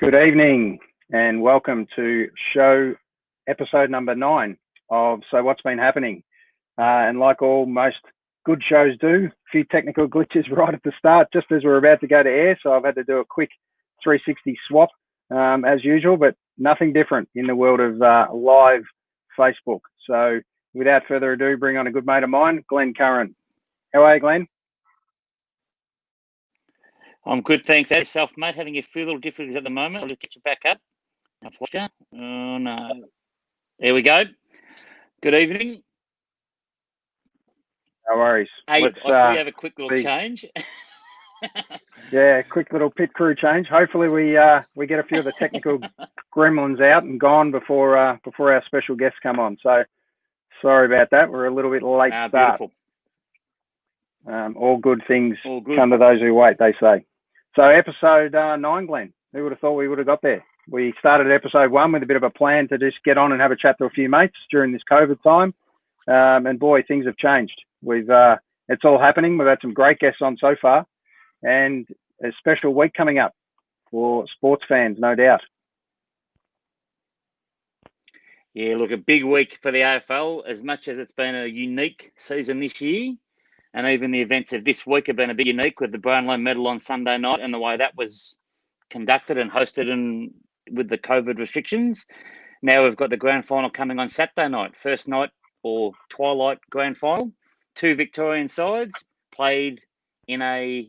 Good evening and welcome to show episode number 9 of So What's Been Happening. And like most good shows do, a few technical glitches right at the start, just as we're about to go to air. So I've had to do a quick 360 swap as usual, but nothing different in the world of live Facebook. So without further ado, bring on a good mate of mine, Glenn Curran. How are you, Glenn? I'm good, thanks. How's yourself, mate? Having a few little difficulties at the moment. I'll just get you back up. Oh, no. There we go. Good evening. No worries. Hey, I saw you have a quick little change. Yeah, quick little pit crew change. Hopefully we get a few of the technical gremlins out and gone before our special guests come on. So sorry about that. We're a little bit late start. Beautiful. All good things come to those who wait, they say. So episode 9, Glenn, who would have thought we would have got there? We started episode 1 with a bit of a plan to just get on and have a chat to a few mates during this COVID time. And boy, things have changed. It's all happening. We've had some great guests on so far and a special week coming up for sports fans, no doubt. Yeah, look, a big week for the AFL, as much as it's been a unique season this year. And even the events of this week have been a bit unique with the Brownlow medal on Sunday night and the way that was conducted and hosted and with the COVID restrictions. Now we've got the grand final coming on Saturday night, first night or twilight grand final. 2 Victorian sides played in a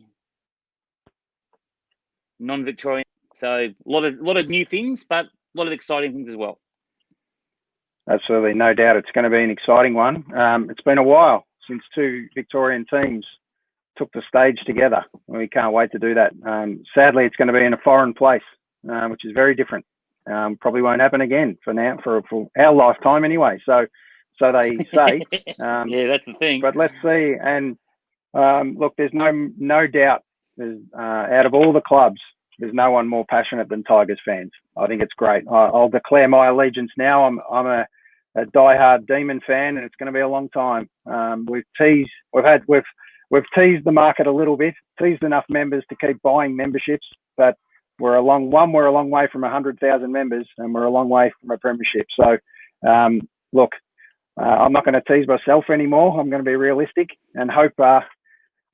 non-Victorian. So a lot of new things, but a lot of exciting things as well. Absolutely, no doubt. It's going to be an exciting one. It's been a while since 2 Victorian teams took the stage together. We can't wait to do that. Sadly, it's going to be in a foreign place, which is very different. Probably won't happen again for now, for our lifetime anyway. So they say. Yeah, that's the thing. But let's see. And look, there's no doubt. There's out of all the clubs, there's no one more passionate than Tigers fans. I think it's great. I'll declare my allegiance now. I'm a diehard Demon fan, and it's going to be a long time. We've teased the market a little bit, teased enough members to keep buying memberships, but we're a long way from 100,000 members, and we're a long way from a premiership. So, look, I'm not going to tease myself anymore. I'm going to be realistic and hope. I'm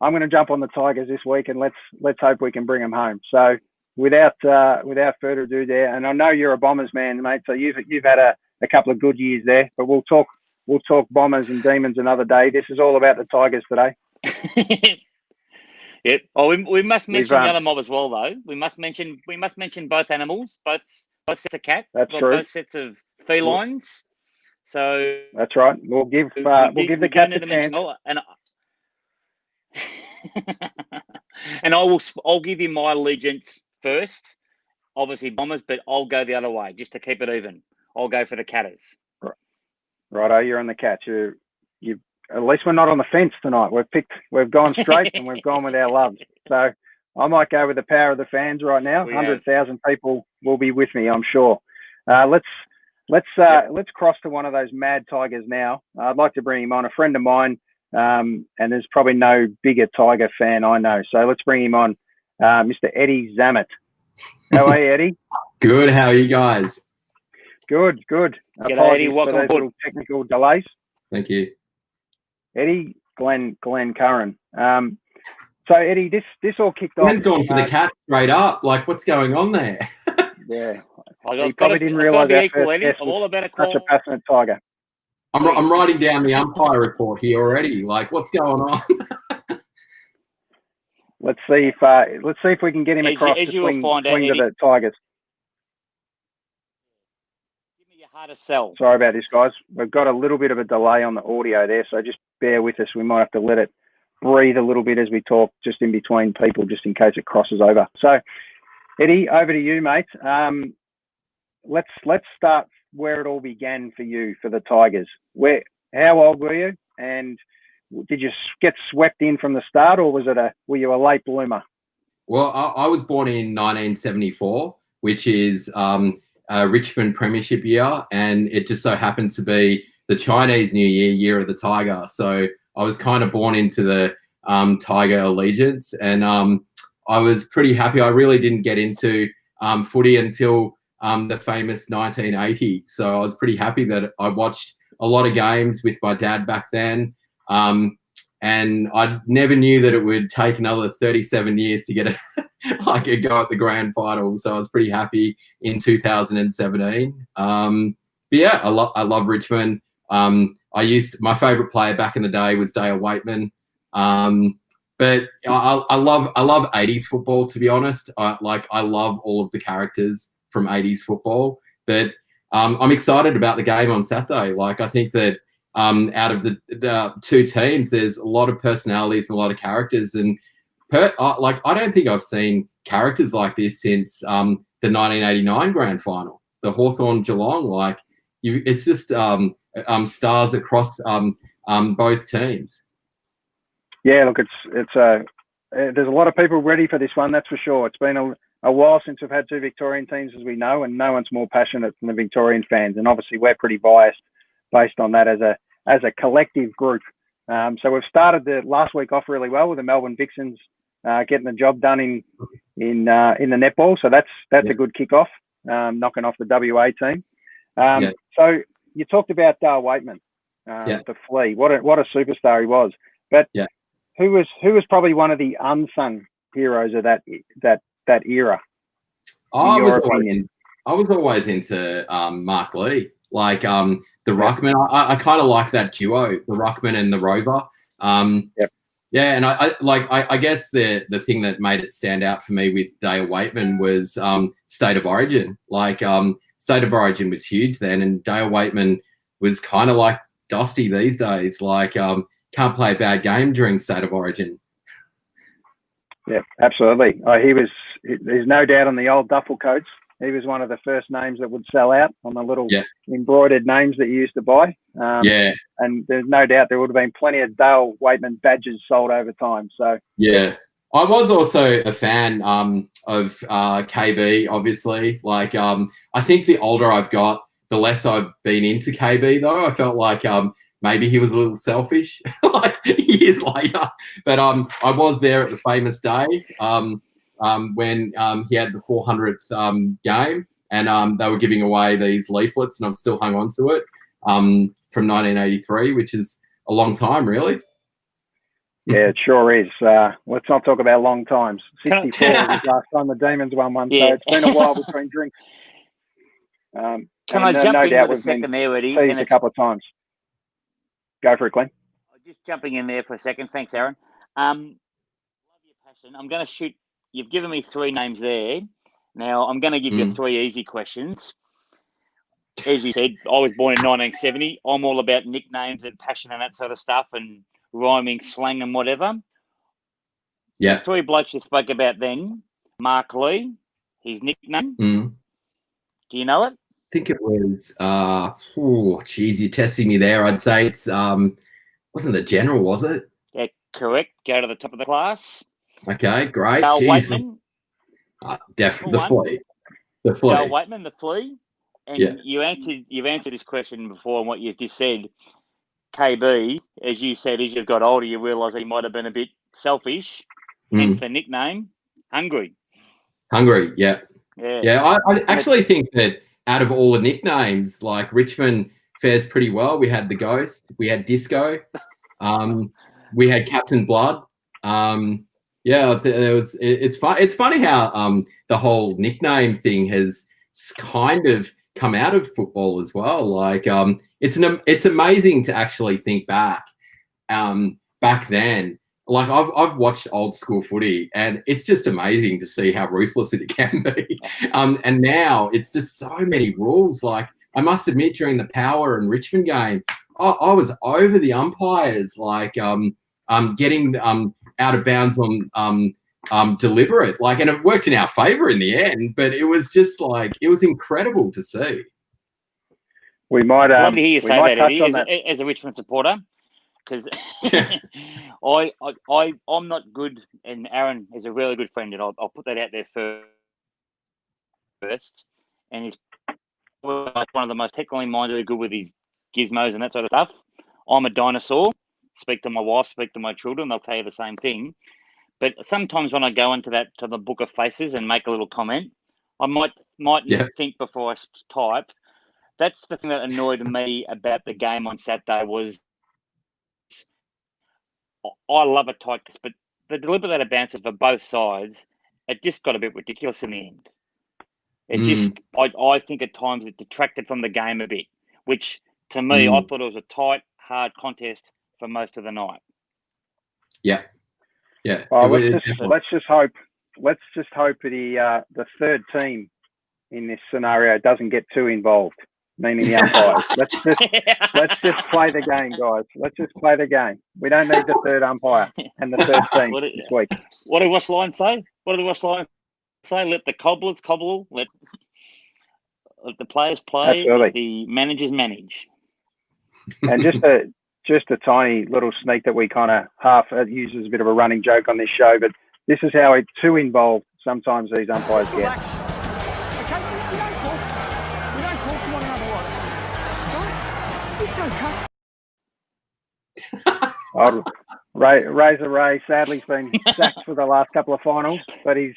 going to jump on the Tigers this week, and let's hope we can bring them home. So, without further ado, there, and I know you're a Bombers man, mate. So you've had a couple of good years there, but we'll talk Bombers and Demons another day. This is all about the Tigers today. Yeah. Oh, we must mention the other mob as well, though. We must mention both animals, both sets of cats. That's true. Both sets of felines. So that's right. We'll give the cats a chance. And I'll give you my allegiance first. Obviously Bombers, but I'll go the other way just to keep it even. I'll go for the Catters. Righto, you're on the Cats. You at least we're not on the fence tonight. We've gone straight and we've gone with our loves. So I might go with the power of the fans right now. 100,000 people will be with me, I'm sure. Let's cross to one of those mad Tigers now. I'd like to bring him on, a friend of mine, and there's probably no bigger Tiger fan I know. So let's bring him on, Mr. Eddie Zammit. How are you, Eddie? Good. How are you guys? Good. G'day, Eddie. Welcome for those little technical delays. Thank you. Eddie, Glenn Curran. So Eddie, this all kicked off. Glenn's gone for the Cats straight up. Like, what's going on there? Yeah. You probably didn't realise that I'm all about such a passionate Tiger. I'm writing down the umpire report here already. Like, what's going on? Let's see if we can get him across to swing to the Tigers. Give me your hardest sell. Sorry about this, guys. We've got a little bit of a delay on the audio there, so just bear with us. We might have to let it breathe a little bit as we talk, just in between people, just in case it crosses over. So, Eddie, over to you, mate. Let's start where it all began for you, for the Tigers. How old were you, and did you get swept in from the start, or were you a late bloomer? Well, I was born in 1974, which is a Richmond premiership year, and it just so happens to be the Chinese New Year, year of the Tiger. So I was kind of born into the Tiger allegiance, and I was pretty happy. I really didn't get into footy until the famous 1980. So I was pretty happy that I watched a lot of games with my dad back then. And I never knew that it would take another 37 years to get a go at the grand final. So I was pretty happy in 2017. But yeah, I love Richmond. My favourite player back in the day was Dale Waitman. But I love 80s football, to be honest. I love all of the characters from 80s football. But I'm excited about the game on Saturday. Like, I think that out of the two teams, there's a lot of personalities and a lot of characters. And I don't think I've seen characters like this since the 1989 Grand Final, the Hawthorn Geelong. It's just stars across both teams. Yeah, look, there's a lot of people ready for this one, that's for sure. It's been a while since we've had two Victorian teams, as we know, and no one's more passionate than the Victorian fans. And obviously, we're pretty biased based on that as a collective group. So we've started the last week off really well with the Melbourne Vixens getting the job done in the netball. So that's a good kickoff, knocking off the WA team. So you talked about Dale Waitman, the Flea. What a superstar he was. But who was probably one of the unsung heroes of that era? I was always into Mark Lee, the Ruckman. I kind of like that duo, the Ruckman and the Rover. Yeah, and I guess the thing that made it stand out for me with Dale Waitman was State of Origin. State of Origin was huge then, and Dale Waitman was kind of like Dusty these days. Can't play a bad game during State of Origin. Yeah, absolutely. There's no doubt on the old duffel coats. He was one of the first names that would sell out on the little embroidered names that you used to buy. And there's no doubt there would have been plenty of Dale Waitman badges sold over time. So yeah, I was also a fan of KB. Obviously, I think the older I've got, the less I've been into KB. Though I felt like maybe he was a little selfish, years later. But I was there at the famous day when he had the 400th game, and they were giving away these leaflets, and I've still hung on to it from 1983, which is a long time, really. Yeah, it sure is. Let's not talk about long times. 64 was the last time the Demons won one, so it's been a while between drinks. Can I jump in with a second there, Eddie? A couple of times. Go for it, Glenn. Just jumping in there for a second. Thanks, Aaron. Love your passion. I'm going to shoot. You've given me three names there. Now, I'm going to give you three easy questions. As you said, I was born in 1970. I'm all about nicknames and passion and that sort of stuff and rhyming, slang and whatever. Yeah. The three blokes you spoke about then, Mark Lee, his nickname. Do you know it? I think it was, you're testing me there. I'd say it's, wasn't the General, was it? Yeah, correct. Go to the top of the class. Okay, great. Dale Waitman. Definitely the Flea. The Flea. Dale Waitman, the Flea. And you've answered this question before on what you've just said. KB, as you said, as you've got older, you realise he might have been a bit selfish. Hence the nickname, Hungry. Hungry, yeah. I actually think that out of all the nicknames, Richmond fares pretty well. We had the Ghost, we had Disco, we had Captain Blood. It's funny how the whole nickname thing has kind of come out of football as well. It's amazing to actually think back then. I've watched old school footy, and it's just amazing to see how ruthless it can be. And now it's just so many rules. I must admit, during the Power and Richmond game, I was over the umpires, getting out of bounds on deliberate, and it worked in our favour in the end. But it was just it was incredible to see. We might love to hear you say that, Eddie, as a Richmond supporter. Because I'm not good, and Aaron is a really good friend, and I'll put that out there first. And he's one of the most technically minded, good with his gizmos and that sort of stuff. I'm a dinosaur. Speak to my wife, speak to my children, they'll tell you the same thing. But sometimes when I go into to the book of faces and make a little comment, I might think before I type. That's the thing that annoyed me about the game on Saturday was I love a tight, but the deliberate bounces for both sides, it just got a bit ridiculous in the end. It just, I think at times it detracted from the game a bit, which to me, I thought it was a tight, hard contest for most of the night. Yeah. Yeah. Well, let's just hope the third team in this scenario doesn't get too involved, meaning the umpires. let's just play the game, guys. Let's just play the game. We don't need the third umpire and the third team this week. What did West Lions say? Let the cobblers cobble. Let the players play. Absolutely. Let the managers manage. And just a tiny little sneak that we kind of half use as a bit of a running joke on this show, but this is how too involved sometimes these umpires get. Okay, we don't talk to one another like that. It's okay. Razor Ray sadly has been sacked for the last couple of finals, but he's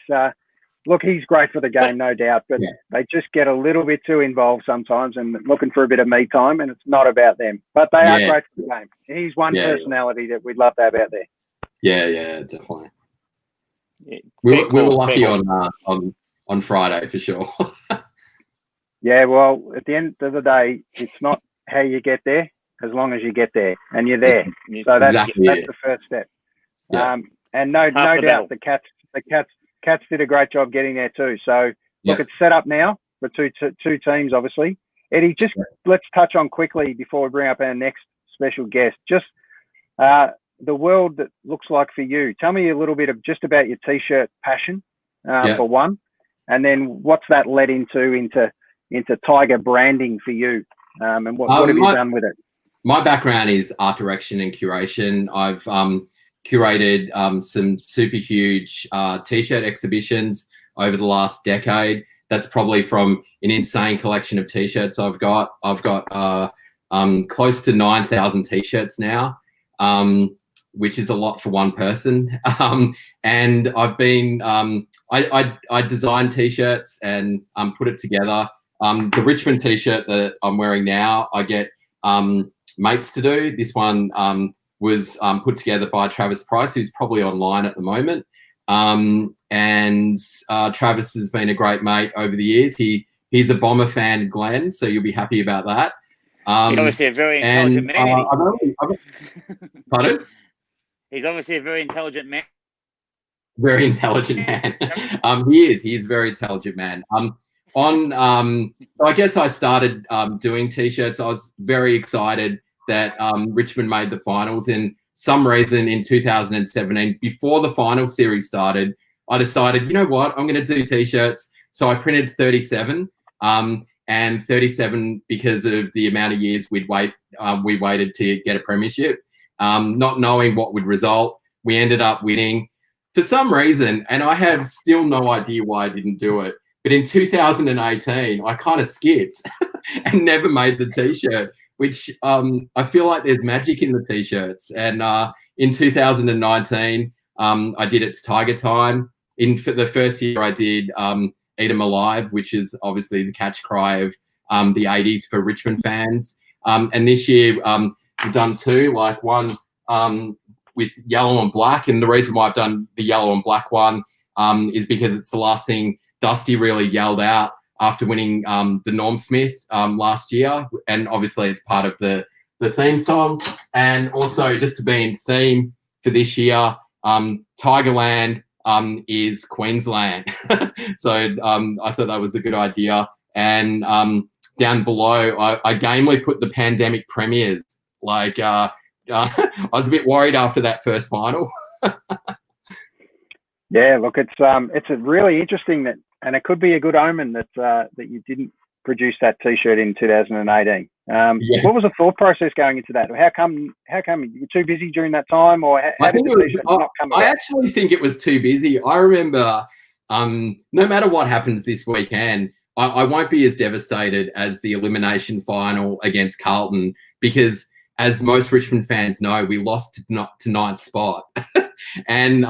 great for the game, no doubt. But they just get a little bit too involved sometimes and looking for a bit of me time, and it's not about them. But they are great for the game. He's one personality that we'd love to have out there. Yeah, definitely. Yeah, we were lucky on Friday for sure. Yeah, well, at the end of the day, it's not how you get there, as long as you get there and you're there. So that's the first step. Yeah. And no doubt the Cats did a great job getting there too. So look, it's set up now for two teams, obviously. Eddie, just let's touch on quickly before we bring up our next special guest. Just the world that looks like for you. Tell me a little bit of just about your t-shirt passion for one, and then what's that led into Tiger branding for you, and what have you done with it? My background is art direction and curation. I've curated some super huge t-shirt exhibitions over the last decade. That's probably from an insane collection of t-shirts I've got. I've got close to 9,000 t-shirts now, which is a lot for one person. And I've been, I design t-shirts and put it together. The Richmond t-shirt that I'm wearing now, I get mates to do. This one was put together by Travis Price, who's probably online at the moment. And Travis has been a great mate over the years. He's a Bomber fan, Glenn, so you'll be happy about that. He's obviously a very intelligent man. Pardon? He's obviously a very intelligent man. Very intelligent man. He is. He's a very intelligent man. So I guess I started doing t-shirts. I was very excited that Richmond made the finals. And some reason in 2017, before the final series started, I decided, you know what, I'm going to do t-shirts. So I printed 37, and 37 because of the amount of years we waited to get a premiership, not knowing what would result. We ended up winning for some reason, and I have still no idea why I didn't do it. But in 2018, I kind of skipped and never made the t-shirt, which I feel like there's magic in the t-shirts. And in 2019, I did It's Tiger Time. For the first year, I did Eat 'em Alive, which is obviously the catch cry of the 80s for Richmond fans. And this year, we've done two, like one with yellow and black. And the reason why I've done the yellow and black one is because it's the last thing Dusty really yelled out after winning the Norm Smith last year. And obviously it's part of the theme song. And also just to be in theme for this year, Tigerland is Queensland. So I thought that was a good idea. And down below, I gamely put the pandemic premiers. Like I was a bit worried after that first final. Yeah, look, it's a really interesting that, and it could be a good omen that you didn't produce that t-shirt in 2018. What was the thought process going into that? How come you were too busy during that time, or how did the t-shirt not come about? I actually think it was too busy. I remember, no matter what happens this weekend, I won't be as devastated as the elimination final against Carlton, because as most Richmond fans know, we lost to ninth spot. And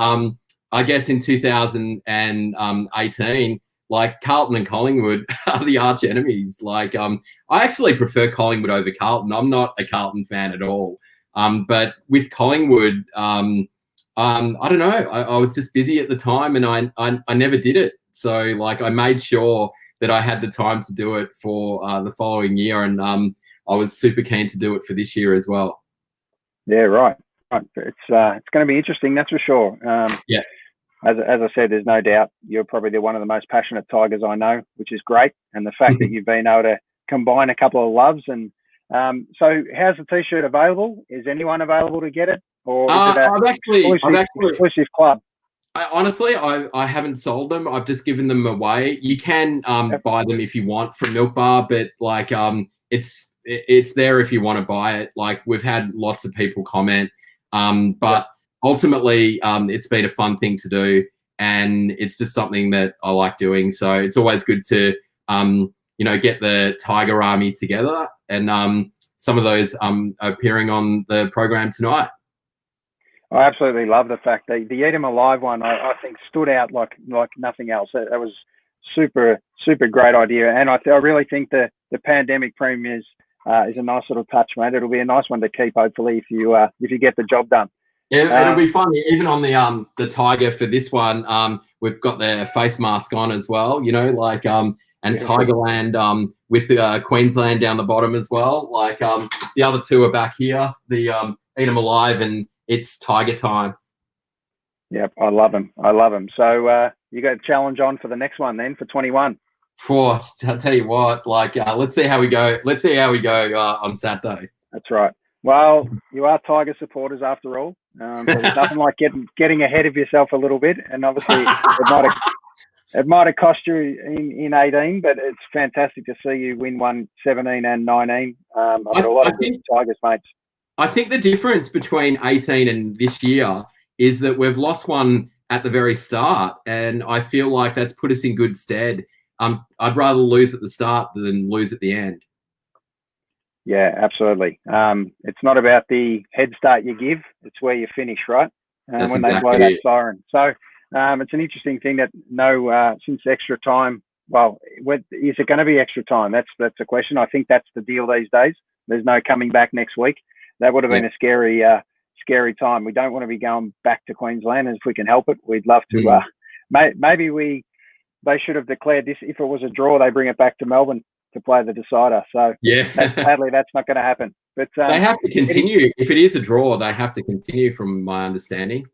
I guess in 2018, like Carlton and Collingwood are the arch enemies. Like, I actually prefer Collingwood over Carlton. I'm not a Carlton fan at all. But with Collingwood, I don't know. I was just busy at the time, and I never did it. So like, I made sure that I had the time to do it for the following year, and I was super keen to do it for this year as well. Yeah, right. It's going to be interesting, that's for sure. Yeah. As I said, there's no doubt you're probably one of the most passionate Tigers I know, which is great. And the fact that you've been able to combine a couple of loves. And so how's the T-shirt available? Is anyone available to get it? Or is it an exclusive club? Honestly, I haven't sold them. I've just given them away. You can buy them if you want from Milk Bar, but like it's there if you want to buy it. Like, we've had lots of people comment, but ultimately it's been a fun thing to do, and it's just something that I like doing. So it's always good to get the Tiger Army together, and some of those appearing on the program tonight. I absolutely love the fact that the Eat 'em Alive one, I think, stood out like nothing else. That was super great idea, and I really think the pandemic premiers is a nice little touch, mate. It'll be a nice one to keep, hopefully, if you get the job done. Yeah, it'll be fun. Even on the Tiger for this one, we've got their face mask on as well. And Tigerland with Queensland down the bottom as well. Like, the other two are back here. The Eat 'em Alive, and it's Tiger time. Yep, I love them. So you got a challenge on for the next one then for 21. I'll tell you what. Like, let's see how we go. On Saturday. That's right. Well, you are Tiger supporters after all. So there's nothing like getting ahead of yourself a little bit. And obviously, it might have cost you in 18, but it's fantastic to see you win one 17 and 19. I've got a lot of good Tigers mates. I think the difference between 18 and this year is that we've lost one at the very start, and I feel like that's put us in good stead. I'd rather lose at the start than lose at the end. Yeah, absolutely. It's not about the head start you give; it's where you finish, right? When they blow that siren. So it's an interesting thing that since extra time. Well, is it going to be extra time? That's the question. I think that's the deal these days. There's no coming back next week. That would have been a scary time. We don't want to be going back to Queensland if we can help it. We'd love to. Maybe they should have declared this. If it was a draw, they bring it back to Melbourne to play the decider. So sadly, that's not going to happen. But they have to continue. If it is a draw, they have to continue, from my understanding.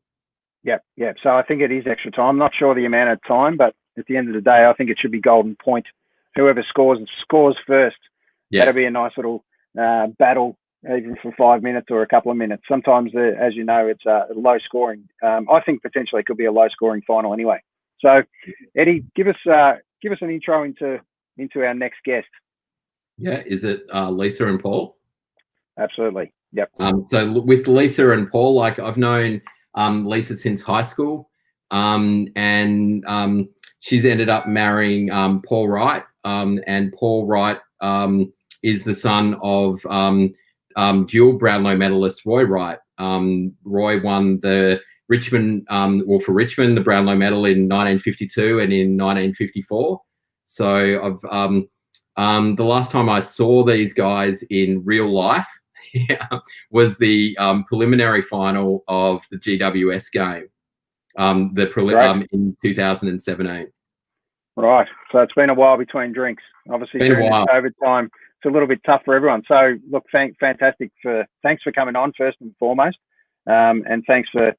Yep. So I think it is extra time. I'm not sure the amount of time, but at the end of the day, I think it should be golden point. Whoever scores first. That'll be a nice little battle, even for 5 minutes or a couple of minutes. Sometimes, as you know, it's low scoring. I think potentially it could be a low scoring final anyway. So, Eddie, give us an intro into our next guest. Yeah, is it Lisa and Paul? Absolutely. Yep. So with Lisa and Paul, like, I've known Lisa since high school, and she's ended up marrying Paul Wright, and Paul Wright is the son of dual Brownlow medalist Roy Wright. Roy won the Richmond, for Richmond, the Brownlow medal in 1952 and in 1954. So the last time I saw these guys in real life was the preliminary final of the GWS game, in 2017. Right. So it's been a while between drinks. Obviously, during this COVID time, it's a little bit tough for everyone. So look, thanks for coming on first and foremost, and thanks for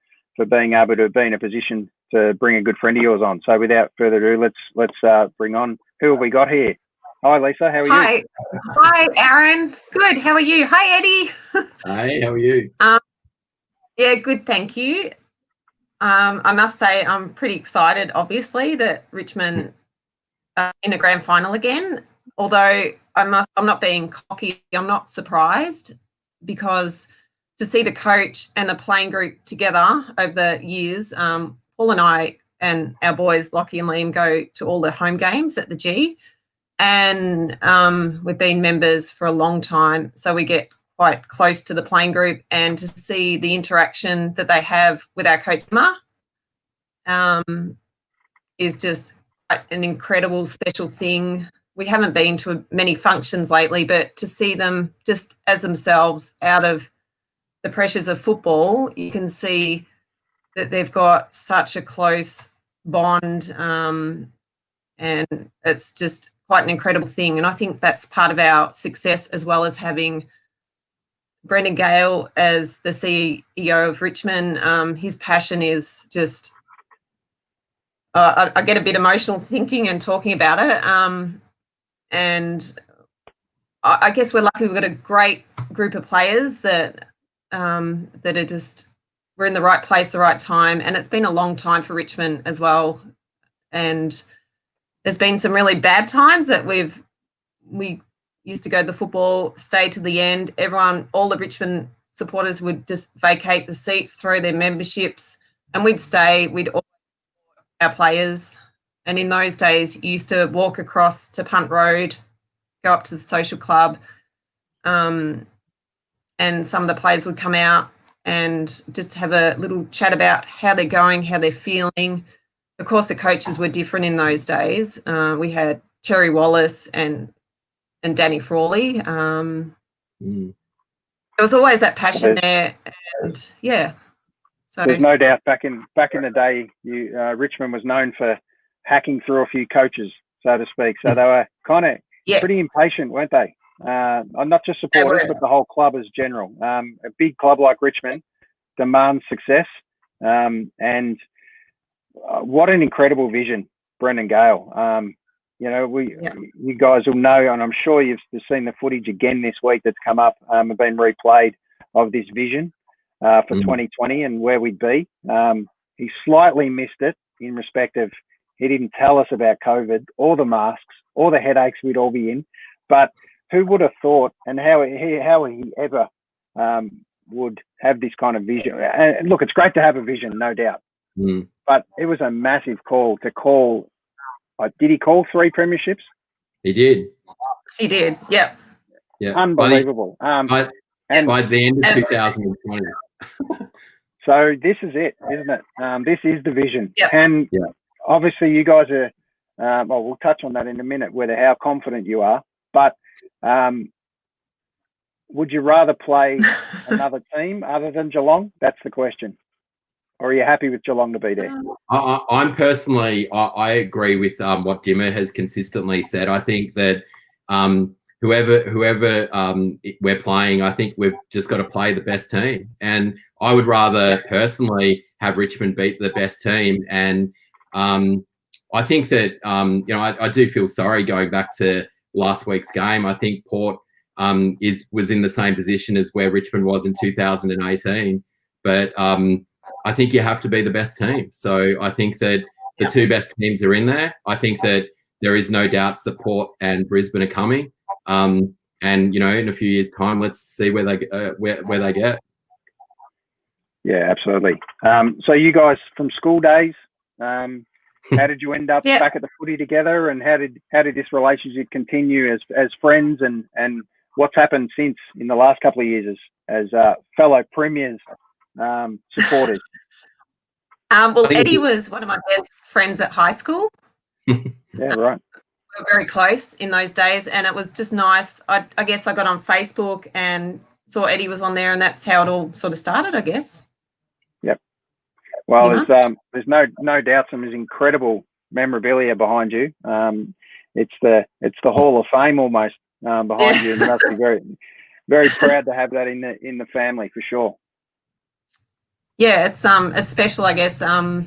being able to be in a position to bring a good friend of yours on. So without further ado, let's bring on, who have we got here? Hi, Lisa. How are you? Hi, Aaron. Good. How are you? Hi, Eddie. Hi. How are you? Yeah, good. Thank you. I must say I'm pretty excited, obviously, that Richmond in a grand final again. Although I'm not being cocky. I'm not surprised, because to see the coach and the playing group together over the years, Paul and I and our boys, Lockie and Liam, go to all the home games at the G. And we've been members for a long time, so we get quite close to the playing group, and to see the interaction that they have with our coach Emma is just an incredible special thing. We haven't been to many functions lately, but to see them just as themselves out of the pressures of football, you can see that they've got such a close bond, and it's just quite an incredible thing. And I think that's part of our success, as well as having Brendan Gale as the CEO of Richmond. His passion is just, I get a bit emotional thinking and talking about it. And I guess we're lucky we've got a great group of players that that are just, we're in the right place, the right time. And it's been a long time for Richmond as well. And there's been some really bad times that we used to go to the football, stay to the end. Everyone, all the Richmond supporters would just vacate the seats, throw their memberships, and we'd stay. We'd all our players. And in those days, you used to walk across to Punt Road, go up to the social club, and some of the players would come out and just have a little chat about how they're going, how they're feeling. Of course, the coaches were different in those days. We had Terry Wallace and Danny Frawley. There was always that passion there, and yeah. So there's no doubt back in the day, Richmond was known for hacking through a few coaches, so to speak. So they were kind of pretty impatient, weren't they? Not just supporters, but the whole club as general. A big club like Richmond demands success, and what an incredible vision, Brendan Gale. You guys will know, and I'm sure you've seen the footage again this week that's come up, have been replayed, of this vision for 2020 and where we'd be. He slightly missed it in respect of he didn't tell us about COVID or the masks or the headaches we'd all be in. But who would have thought, and how he ever would have this kind of vision? And look, it's great to have a vision, no doubt. But it was a massive call to call. Did he call 3 premierships? He did. He did. Yep. Yeah. Unbelievable. By the end of 2020. So this is it, isn't it? This is the vision. Yep. And obviously you guys are, well, we'll touch on that in a minute, whether how confident you are. But would you rather play another team other than Geelong? That's the question. Or are you happy with Geelong to be there? I'm personally, I agree with what Dimmer has consistently said. I think that whoever we're playing, I think we've just got to play the best team. And I would rather personally have Richmond beat the best team. And I think that, I do feel sorry going back to last week's game. I think Port was in the same position as where Richmond was in 2018. But I think you have to be the best team. So I think that the 2 best teams are in there. I think that there is no doubts that Port and Brisbane are coming. And in a few years' time, let's see where they get. Yeah, absolutely. So you guys from school days, how did you end up back at the footy together, and how did this relationship continue as friends, and what's happened since in the last couple of years as fellow premiers? Supporters. Well, Eddie was one of my best friends at high school. Yeah, right. We were very close in those days, and it was just nice. I guess I got on Facebook and saw Eddie was on there, and that's how it all sort of started, I guess. Yep. Well, there's no doubt some incredible memorabilia behind you. It's the Hall of Fame almost behind you, and you must be very, very proud to have that in the family for sure. Yeah, it's special, I guess. Our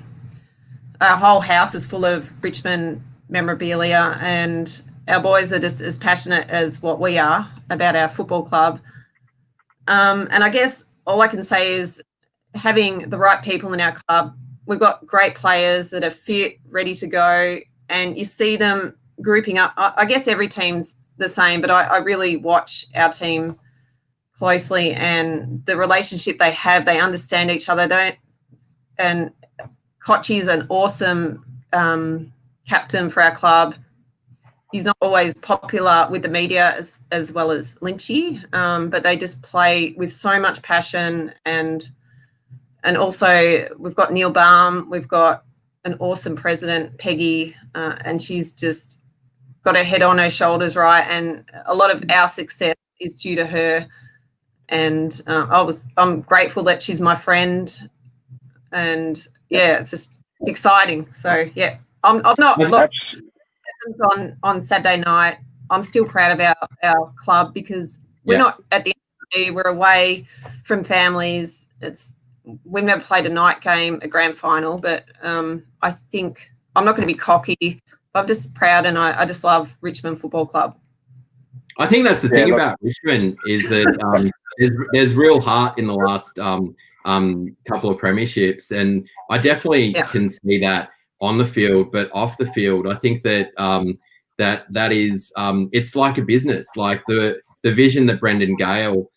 whole house is full of Richmond memorabilia, and our boys are just as passionate as what we are about our football club. And I guess all I can say is having the right people in our club. We've got great players that are fit, ready to go, and you see them grouping up. I guess every team's the same, but I really watch our team closely, and the relationship they have, they understand each other. And Kochi's an awesome captain for our club. He's not always popular with the media as well as Lynchy, but they just play with so much passion. And also we've got Neil Baum, we've got an awesome president, Peggy, and she's just got her head on her shoulders right, and a lot of our success is due to her. And I'm grateful that she's my friend, and yeah, it's exciting. So yeah, I'm not on Saturday night. I'm still proud of our club because we're not at the end of the day, we're away from families. We've never played a night game, a grand final, but I think I'm not going to be cocky. I'm just proud, and I just love Richmond Football Club. I think that's the thing about Richmond is that there's real heart in the last couple of premierships, and I definitely can see that on the field, but off the field, I think that that is it's like a business, like the vision that Brendan Gale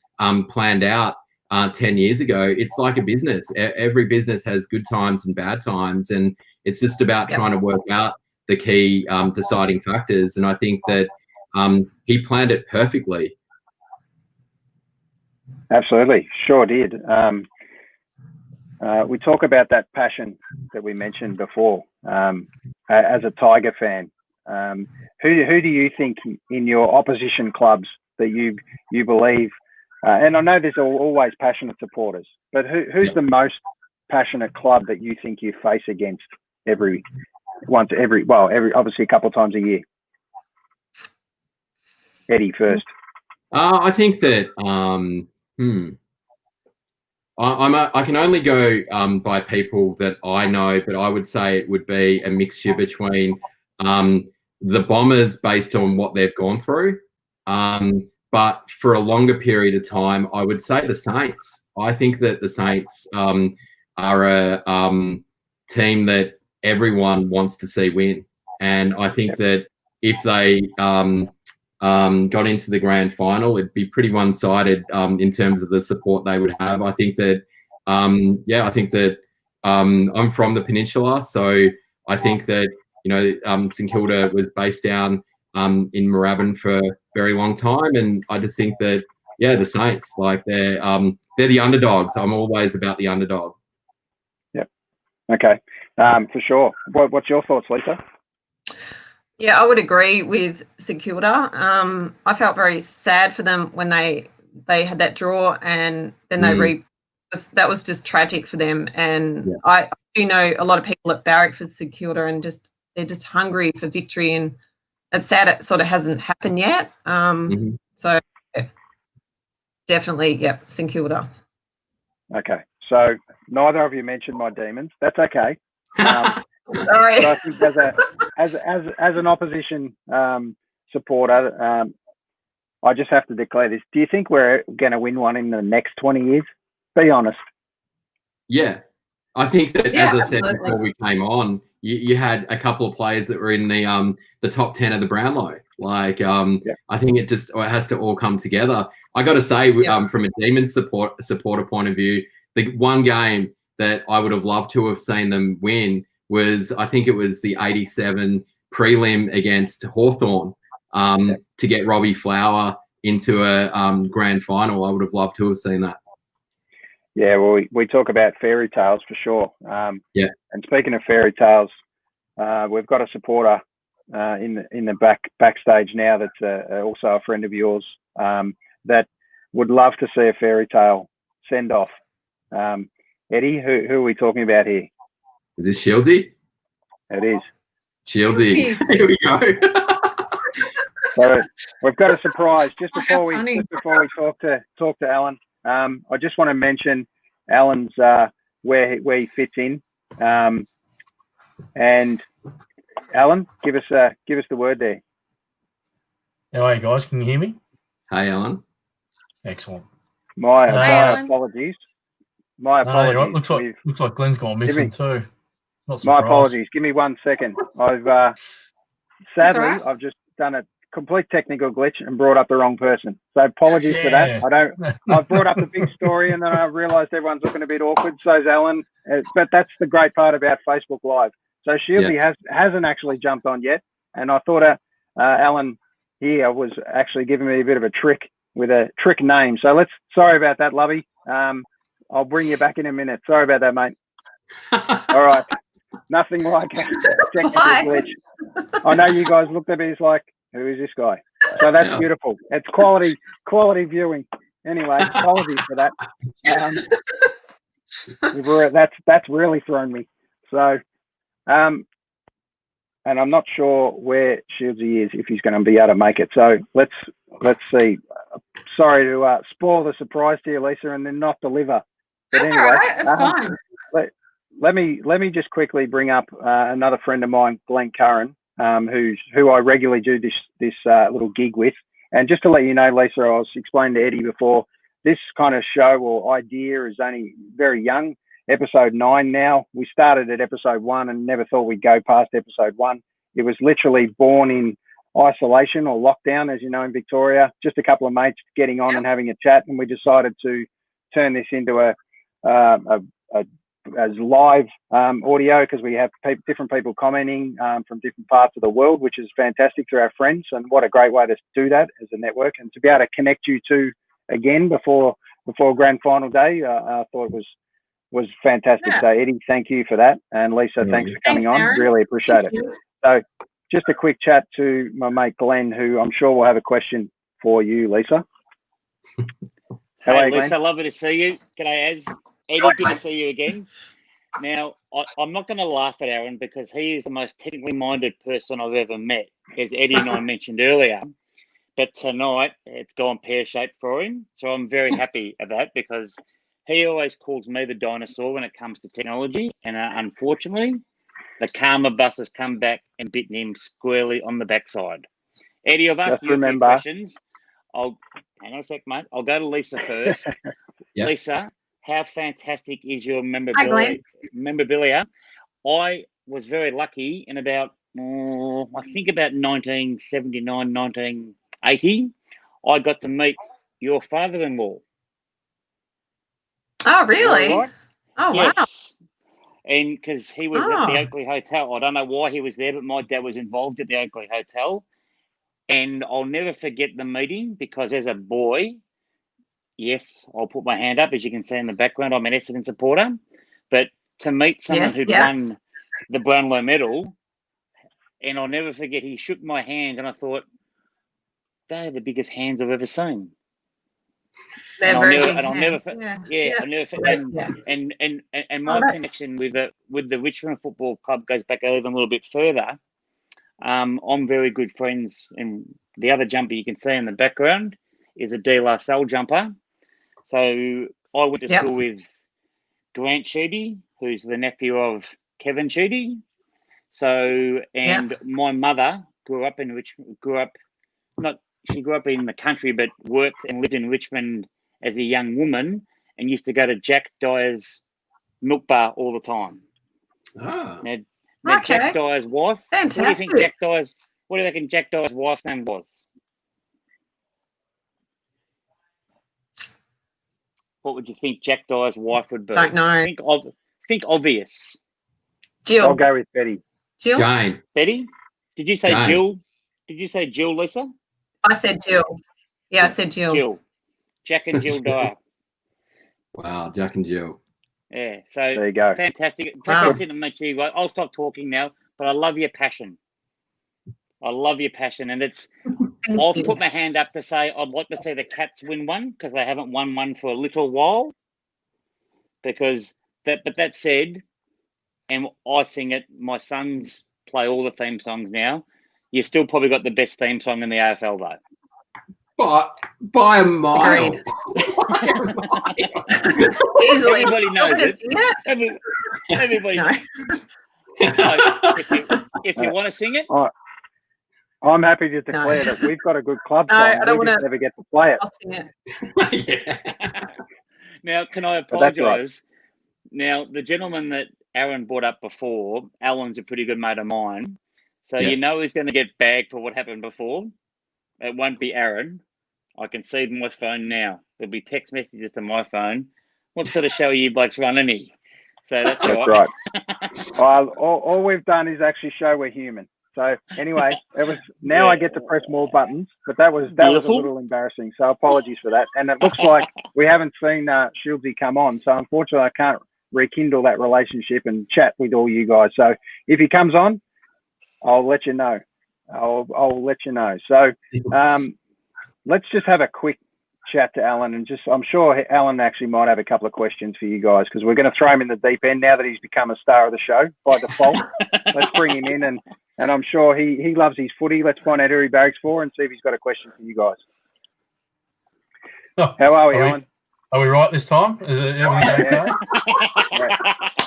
planned out 10 years ago. It's like a business. Every business has good times and bad times, and it's just about trying to work out the key deciding factors. And I think that he planned it perfectly. Absolutely, sure did. We talk about that passion that we mentioned before. As a Tiger fan, who do you think in your opposition clubs that you believe? And I know there's always passionate supporters, but who's the most passionate club that you think you face against every obviously a couple of times a year? Eddie first. I think that I can only go by people that I know, but I would say it would be a mixture between the Bombers based on what they've gone through, but for a longer period of time, I would say the Saints. I think that the Saints are a team that everyone wants to see win, and I think that if they got into the grand final, it'd be pretty one-sided in terms of the support they would have. I think that, I'm from the Peninsula, so I think that St Kilda was based down in Moorabbin for a very long time, and I just think that the Saints, like they're the underdogs. I'm always about the underdog. Yep. Okay. For sure. What's your thoughts, Lisa? Yeah, I would agree with St Kilda. I felt very sad for them when they had that draw, and then that was just tragic for them. And I do know a lot of people at Barrack for St Kilda, and they're just hungry for victory, and it's sad it sort of hasn't happened yet. So definitely, St Kilda. Okay, so neither of you mentioned my Demons. That's okay. Sorry. But I think as an opposition supporter, I just have to declare this. Do you think we're going to win one in the next 20 years? Be honest. Yeah. I think that, as I said before we came on, you had a couple of players that were in the top 10 of the Brownlow. Like, I think it has to all come together. I got to say, from a Demons supporter point of view, the one game that I would have loved to have seen them win was, I think it was the 87 prelim against Hawthorn to get Robbie Flower into a grand final. I would have loved to have seen that. Yeah, well, we talk about fairy tales for sure. And speaking of fairy tales, we've got a supporter in the backstage now that's also a friend of yours that would love to see a fairy tale send off. Eddie, who are we talking about here? Is this Shieldsy? It is. Shieldsy. Here we go. So we've got a surprise just before we talk to Alan. I just want to mention Alan's where he fits in. And Alan, give us the word there. How are you guys? Can you hear me? Hey, Alan. Excellent. My apologies. My apologies. No, looks like Glenn's gone missing too. My apologies. Give me 1 second. I've sadly I've just done a complete technical glitch and brought up the wrong person. So apologies for that. I've brought up the big story and then I realised everyone's looking a bit awkward. So's Alan. But that's the great part about Facebook Live. So Shieldsy hasn't actually jumped on yet, and I thought Alan here was actually giving me a bit of a trick with a trick name. So sorry about that, Lovey. I'll bring you back in a minute. Sorry about that, mate. All right. Nothing like a technical Why? glitch. I know you guys looked at me as like, who is this guy? So that's beautiful. It's quality viewing. Anyway, apologies for that. That's really thrown me. So, and I'm not sure where Shieldsy is, if he's going to be able to make it. So let's see. Sorry to spoil the surprise to you, Lisa, and then not deliver. But That's anyway, all right. That's fine. let me just quickly bring up another friend of mine, Glenn Curran, who I regularly do this little gig with. And just to let you know, Lisa, I was explaining to Eddie before, this kind of show or idea is only very young. Episode 9 now. We started at episode 1 and never thought we'd go past episode 1. It was literally born in isolation or lockdown, as you know, in Victoria. Just a couple of mates getting on and having a chat, and we decided to turn this into as live audio, because we have different people commenting from different parts of the world, which is fantastic through our friends. And what a great way to do that as a network, and to be able to connect you two again before grand final day. I thought it was fantastic. Yeah. So Eddie, thank you for that, and Lisa, thanks for coming on. Aaron. Really appreciate it. You. So just a quick chat to my mate Glenn, who I'm sure will have a question for you, Lisa. Hey, Lisa, lovely to see you. G'day, Az. Eddie, good to see you again. Now, I'm not going to laugh at Aaron, because he is the most technically minded person I've ever met, as Eddie and I mentioned earlier. But tonight, it's gone pear-shaped for him. So I'm very happy at that, because he always calls me the dinosaur when it comes to technology. And unfortunately, the karma bus has come back and bitten him squarely on the backside. Eddie, I've asked you a few questions. Hang on a sec, mate. I'll go to Lisa first. Yep. Lisa, how fantastic is your memorabilia? I was very lucky in about, I think about 1979, 1980. I got to meet your father-in-law. Oh, really? Right? Oh, yes. wow. And because he was at the Oakley Hotel. I don't know why he was there, but my dad was involved at the Oakley Hotel. And I'll never forget the meeting, because as a boy, yes, I'll put my hand up. As you can see in the background, I'm an Essendon supporter. But to meet someone who'd won the Brownlow medal, and I'll never forget, he shook my hand, and I thought, they're the biggest hands I've ever seen. They're and very I'll big never, hands. I'll never and my connection with the Richmond Football Club goes back even a little bit further. I'm very good friends, and the other jumper you can see in the background is a De La Salle jumper. So I went to school with Grant Sheedy, who's the nephew of Kevin Sheedy. So, and my mother grew up in Richmond. She grew up in the country, but worked and lived in Richmond as a young woman, and used to go to Jack Dyer's milk bar all the time. Oh. Now Jack Dyer's wife. Fantastic. What do you reckon Jack Dyer's wife's name was? What would you think Jack Dyer's wife would be? Don't know. Think obvious. Jill. I'll go with Betty. Jill. Jane. Betty? Did you say Jane. Jill? Did you say Jill, Lisa? I said Jill. Yeah, I said Jill. Jill. Jack and Jill Dyer. Wow, Jack and Jill. Yeah, so there you go. Fantastic. Wow. Fantastic to meet you guys. I'll stop talking now, but I love your passion. And it's. I'll put my hand up to say I'd like to see the Cats win one, because they haven't won one for a little while. Because but that said, and I sing it. My sons play all the theme songs now. You still probably got the best theme song in the AFL though. By a mile. Agreed. Easily. Everybody knows it. Everybody knows. If you want to sing it. I'm happy to declare that we've got a good club song. I don't want to never get to play it. I'll sing it. Now, can I apologise? Now, the gentleman that Aaron brought up before, Alan's a pretty good mate of mine. So you know he's going to get bagged for what happened before. It won't be Aaron. I can see my phone now. There'll be text messages to my phone. What sort of show are you blokes running here? So that's right. All we've done is actually show we're human. So anyway, I get to press more buttons, but that was a little embarrassing. So apologies for that. And it looks like we haven't seen Shieldsy come on. So unfortunately, I can't rekindle that relationship and chat with all you guys. So if he comes on, I'll let you know. I'll let you know. So let's just have a quick chat to Alan, and I'm sure Alan actually might have a couple of questions for you guys, because we're going to throw him in the deep end now that he's become a star of the show by default. Let's bring him in, and I'm sure he loves his footy. Let's find out who he barracks for and see if he's got a question for you guys. Oh, how are we, Alan? Are we right this time? Is it everything okay? Yeah.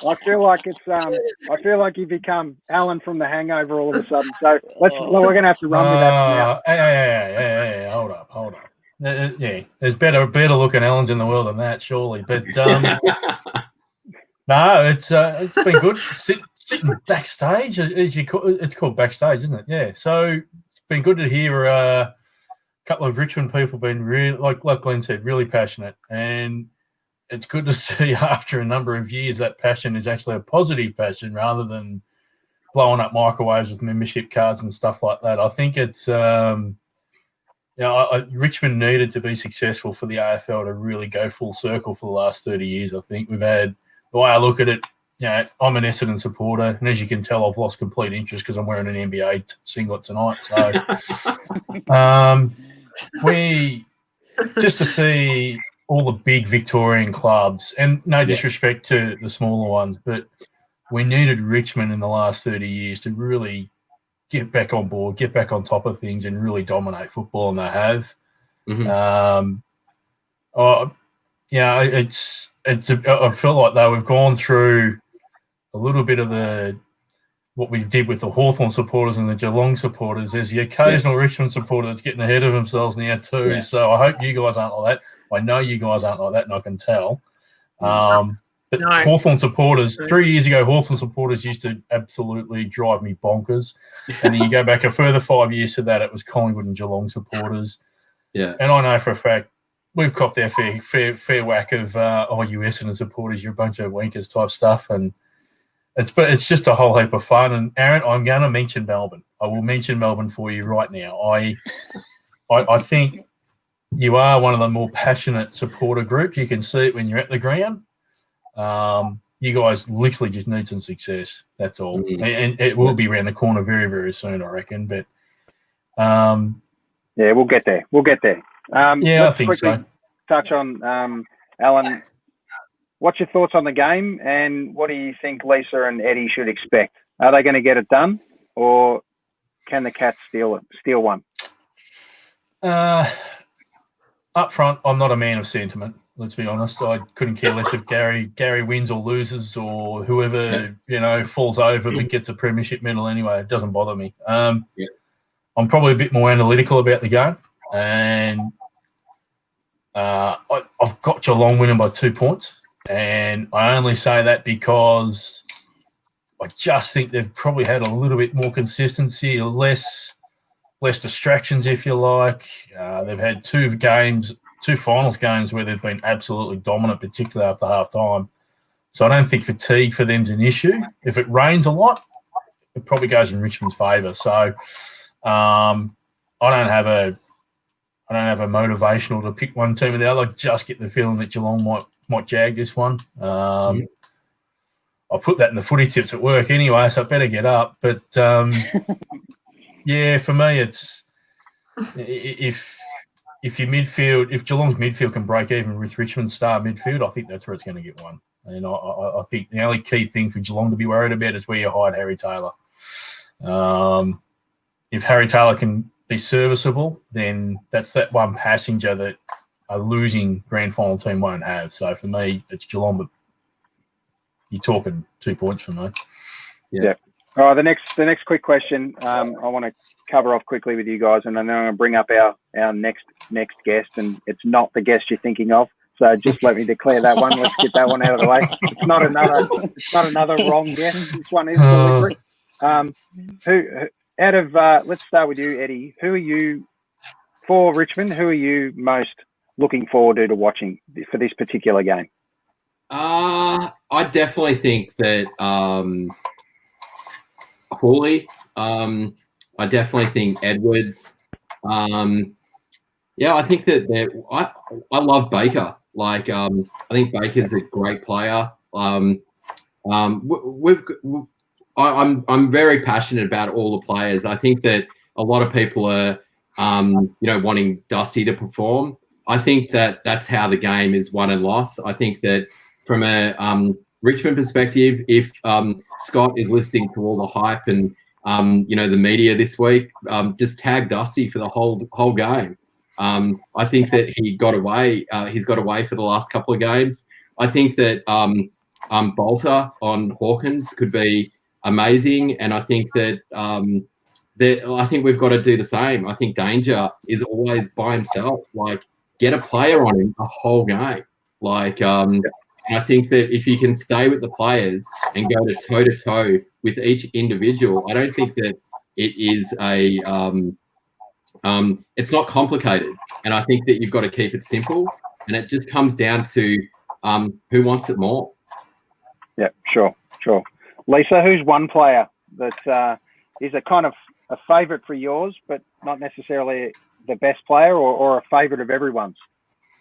I feel like I feel like you become Alan from The Hangover all of a sudden. So we're going to have to run with that now. Hey, hold up. Yeah, there's better looking Allens in the world than that, surely. But no, it's been good. Sitting backstage, as you call it's called backstage, isn't it? Yeah. So it's been good to hear a couple of Richmond people been really, like Glenn said, really passionate, and it's good to see after a number of years that passion is actually a positive passion rather than blowing up microwaves with membership cards and stuff like that. I think it's Richmond needed to be successful for the AFL to really go full circle for the last 30 years. I think we've had, the way I look at it, I'm an Essendon supporter, and as you can tell, I've lost complete interest because I'm wearing an NBA singlet tonight. So we just to see all the big Victorian clubs, and no disrespect to the smaller ones, but we needed Richmond in the last 30 years to really get back on board, get back on top of things, and really dominate football, and they have. Mm-hmm. I feel like though we've gone through a little bit of what we did with the Hawthorn supporters and the Geelong supporters. There's the occasional Richmond supporter that's getting ahead of themselves now too. Yeah. So I hope you guys aren't like that. I know you guys aren't like that, and I can tell. But no. Hawthorn supporters, 3 years ago, Hawthorn supporters used to absolutely drive me bonkers. And then you go back a further 5 years to that, it was Collingwood and Geelong supporters. Yeah. And I know for a fact we've copped our fair whack of, you Essendon supporters, you're a bunch of wankers type stuff. And it's just a whole heap of fun. And Aaron, I'm going to mention Melbourne. I will mention Melbourne for you right now. I think you are one of the more passionate supporter groups. You can see it when you're at the ground. You guys literally just need some success. That's all. Mm-hmm. And it will be around the corner very, very soon, I reckon. But we'll get there. I think so. Touch on Alan. What's your thoughts on the game, and what do you think Lisa and Eddie should expect? Are they going to get it done, or can the Cats steal one? Up front, I'm not a man of sentiment. Let's be honest. I couldn't care less if Gary wins or loses, or whoever falls over but gets a premiership medal anyway. It doesn't bother me. I'm probably a bit more analytical about the game, and I've got Geelong winning by 2 points. And I only say that because I just think they've probably had a little bit more consistency, less distractions, if you like. They've had two finals games where they've been absolutely dominant, particularly after half time. So I don't think fatigue for them's an issue. If it rains a lot, it probably goes in Richmond's favour. So I don't have a motivational to pick one team or the other. I just get the feeling that Geelong might jag this one. I'll put that in the footy tips at work anyway, so I better get up. But for me, it's if Geelong's midfield can break even with Richmond's star midfield, I think that's where it's going to get won. And I think the only key thing for Geelong to be worried about is where you hide Harry Taylor. If Harry Taylor can be serviceable, then that's that one passenger that a losing grand final team won't have. So for me, it's Geelong, but you're talking 2 points for me. Yeah. All right. The next quick question I want to cover off quickly with you guys, and then I'm going to bring up our next guest, and it's not the guest you're thinking of. So just let me declare that one. Let's get that one out of the way. It's not another wrong guess. This one is deliberate. Let's start with you, Eddie. Who are you for Richmond? Who are you most looking forward to watching for this particular game? I definitely think that Hawley. I definitely think Edwards. I think that I love Baker. I think Baker's a great player. I'm very passionate about all the players. I think that a lot of people are, wanting Dusty to perform. I think that that's how the game is won and lost. I think that from a Richmond perspective, if Scott is listening to all the hype and the media this week, just tag Dusty for the whole game. I think that he got away. He's got away for the last couple of games. I think that Bolter on Hawkins could be amazing, and I think that I think we've got to do the same. I think Danger is always by himself. Like, get a player on him the whole game. Like, I think that if you can stay with the players and go to toe with each individual, I don't think that it is it's not complicated. And I think that you've got to keep it simple. And it just comes down to who wants it more. Yeah, sure. Lisa, who's one player that is a kind of a favourite for yours, but not necessarily the best player or a favourite of everyone's?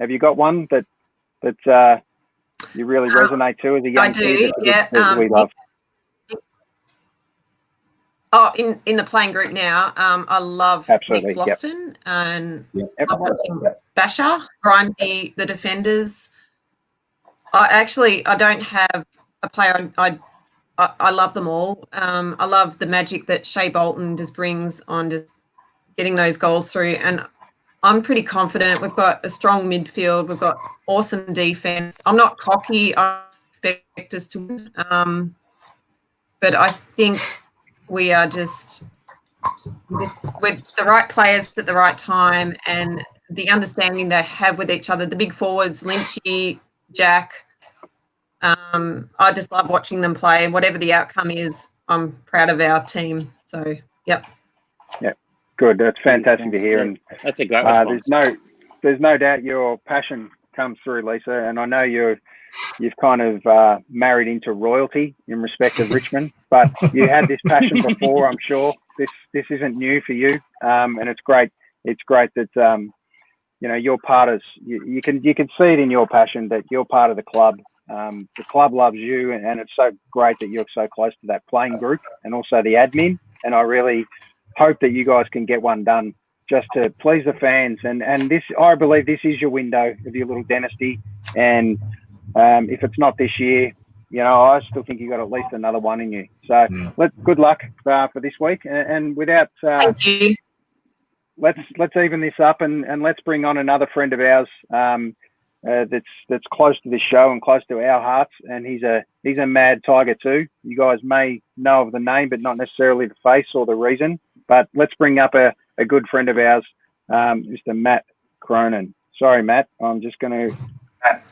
Have you got one that you really resonate to as a young kid? Yeah. We love. In the playing group now, I love Absolutely, Nick Floston and Yep. I'm watching Basher, Grimesy, the defenders. I don't have a player. I love them all. I love the magic that Shea Bolton just brings on just getting those goals through. And I'm pretty confident. We've got a strong midfield. We've got awesome defense. I'm not cocky. I expect us to win. But I think we are just with the right players at the right time and the understanding they have with each other. The big forwards, Lynchy, Jack. I just love watching them play. Whatever the outcome is, I'm proud of our team. So, yep. Yeah, good. That's fantastic to hear. And that's a great response. There's no doubt your passion comes through, Lisa. And I know you've kind of married into royalty in respect of Richmond, but you had this passion before. I'm sure this isn't new for you, and it's great. It's great that you're part of. You can see it in your passion that you're part of the club. The club loves you, and it's so great that you're so close to that playing group and also the admin. And I really hope that you guys can get one done just to please the fans. And this, I believe this is your window of your little dynasty. And if it's not this year, I still think you've got at least another one in you. So good luck for this week. And without, thank you. Let's even this up and let's bring on another friend of ours. That's close to this show and close to our hearts, and he's a mad Tiger too. You guys may know of the name, but not necessarily the face or the reason. But let's bring up a good friend of ours, Mr. Matt Cronin. Sorry, Matt, I'm just going to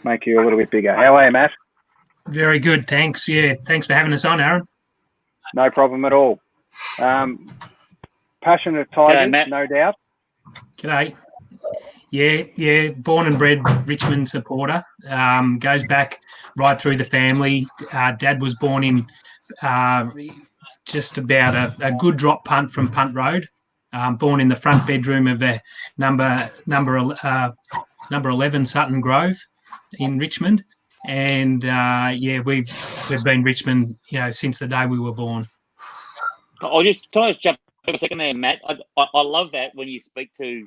make you a little bit bigger. How are you, Matt? Very good, thanks. Yeah, thanks for having us on, Aaron. No problem at all. Passionate Tigers, Matt. no doubt. G'day. Yeah, born and bred Richmond supporter. Goes back right through the family. Dad was born in just about a good drop punt from Punt Road. Born in the front bedroom of a number 11 Sutton Grove in Richmond, and we've been Richmond, since the day we were born. Can I just jump a second there, Matt? I love that when you speak to.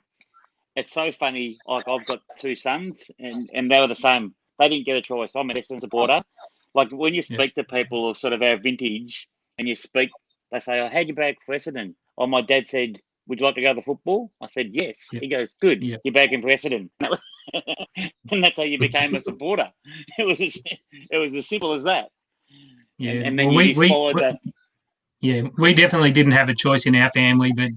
It's so funny. Like, I've got two sons, and they were the same. They didn't get a choice. I'm a Essendon supporter. Like, when you speak to people of sort of our vintage, and you speak, they say, "Oh, how'd you back for Essendon?" Oh, my dad said, "Would you like to go to football?" I said, "Yes." He goes, "Good. You're back in for Essendon." And that's how you became a supporter. It was as simple as that. Yeah, and then you followed that. Yeah, we definitely didn't have a choice in our family, but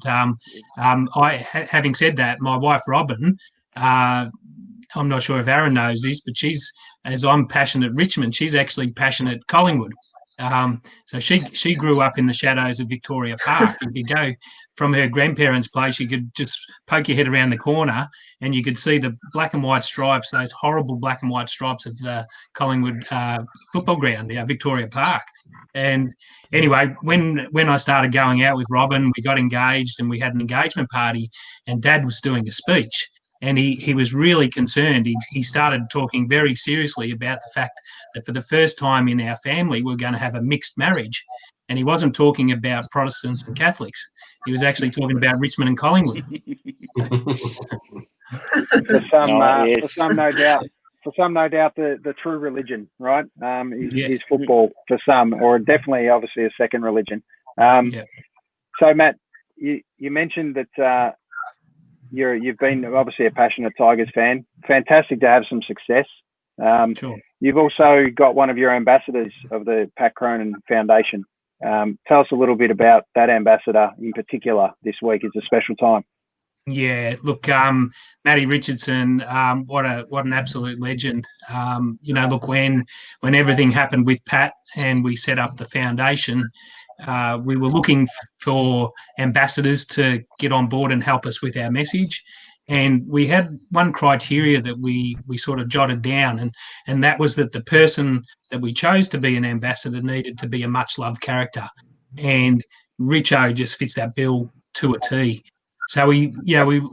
having said that, my wife Robin, I'm not sure if Aaron knows this, but as I'm passionate Richmond, she's actually passionate Collingwood. So she grew up in the shadows of Victoria Park. You could go from her grandparents' place, you could just poke your head around the corner and you could see the black and white stripes, those horrible black and white stripes of the Collingwood football ground, Victoria Park. And anyway, when I started going out with Robin, we got engaged and we had an engagement party and Dad was doing a speech. and he was really concerned. He started talking very seriously about the fact that for the first time in our family, we're going to have a mixed marriage. And he wasn't talking about Protestants and Catholics. He was actually talking about Richmond and Collingwood. For some, yes. for some, no doubt. For some, no doubt, the true religion, right, is football for some, or definitely, obviously, a second religion. So, Matt, you mentioned that you've been obviously a passionate Tigers fan. Fantastic to have some success. Sure. You've also got one of your ambassadors of the Pat Cronin Foundation. Tell us a little bit about that ambassador in particular this week. It's a special time. Yeah, look, Matty Richardson, what an absolute legend. Look, when everything happened with Pat and we set up the foundation, we were looking for ambassadors to get on board and help us with our message. And we had one criteria that we sort of jotted down, and that was that the person that we chose to be an ambassador needed to be a much-loved character. And Richo just fits that bill to a T. So we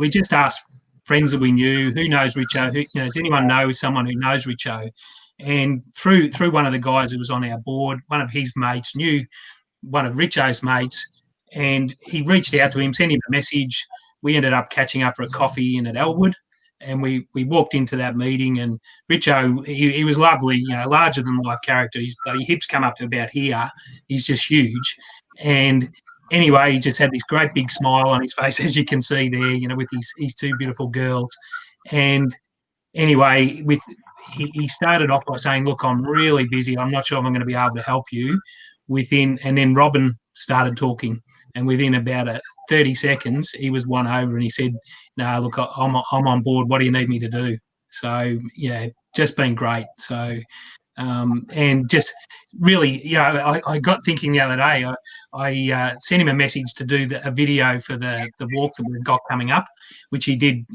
just asked friends that we knew, who knows Richo, does anyone know someone who knows Richo? And through one of the guys who was on our board, one of his mates knew one of Richo's mates, and he reached out to him, sent him a message. We ended up catching up for a coffee in at Elwood, and we walked into that meeting, and Richo, he was lovely, larger than life character. His hips come up to about here. He's just huge. And anyway, he just had this great big smile on his face, as you can see there, with his two beautiful girls. And anyway, he started off by saying, look, I'm really busy. I'm not sure if I'm going to be able to help you. And then Robin started talking, and within about 30 seconds, he was won over, and he said, no, look, I'm on board. What do you need me to do? So, just been great. So, and just really, I got thinking the other day, I sent him a message to do a video for the walk that we've got coming up, which he did.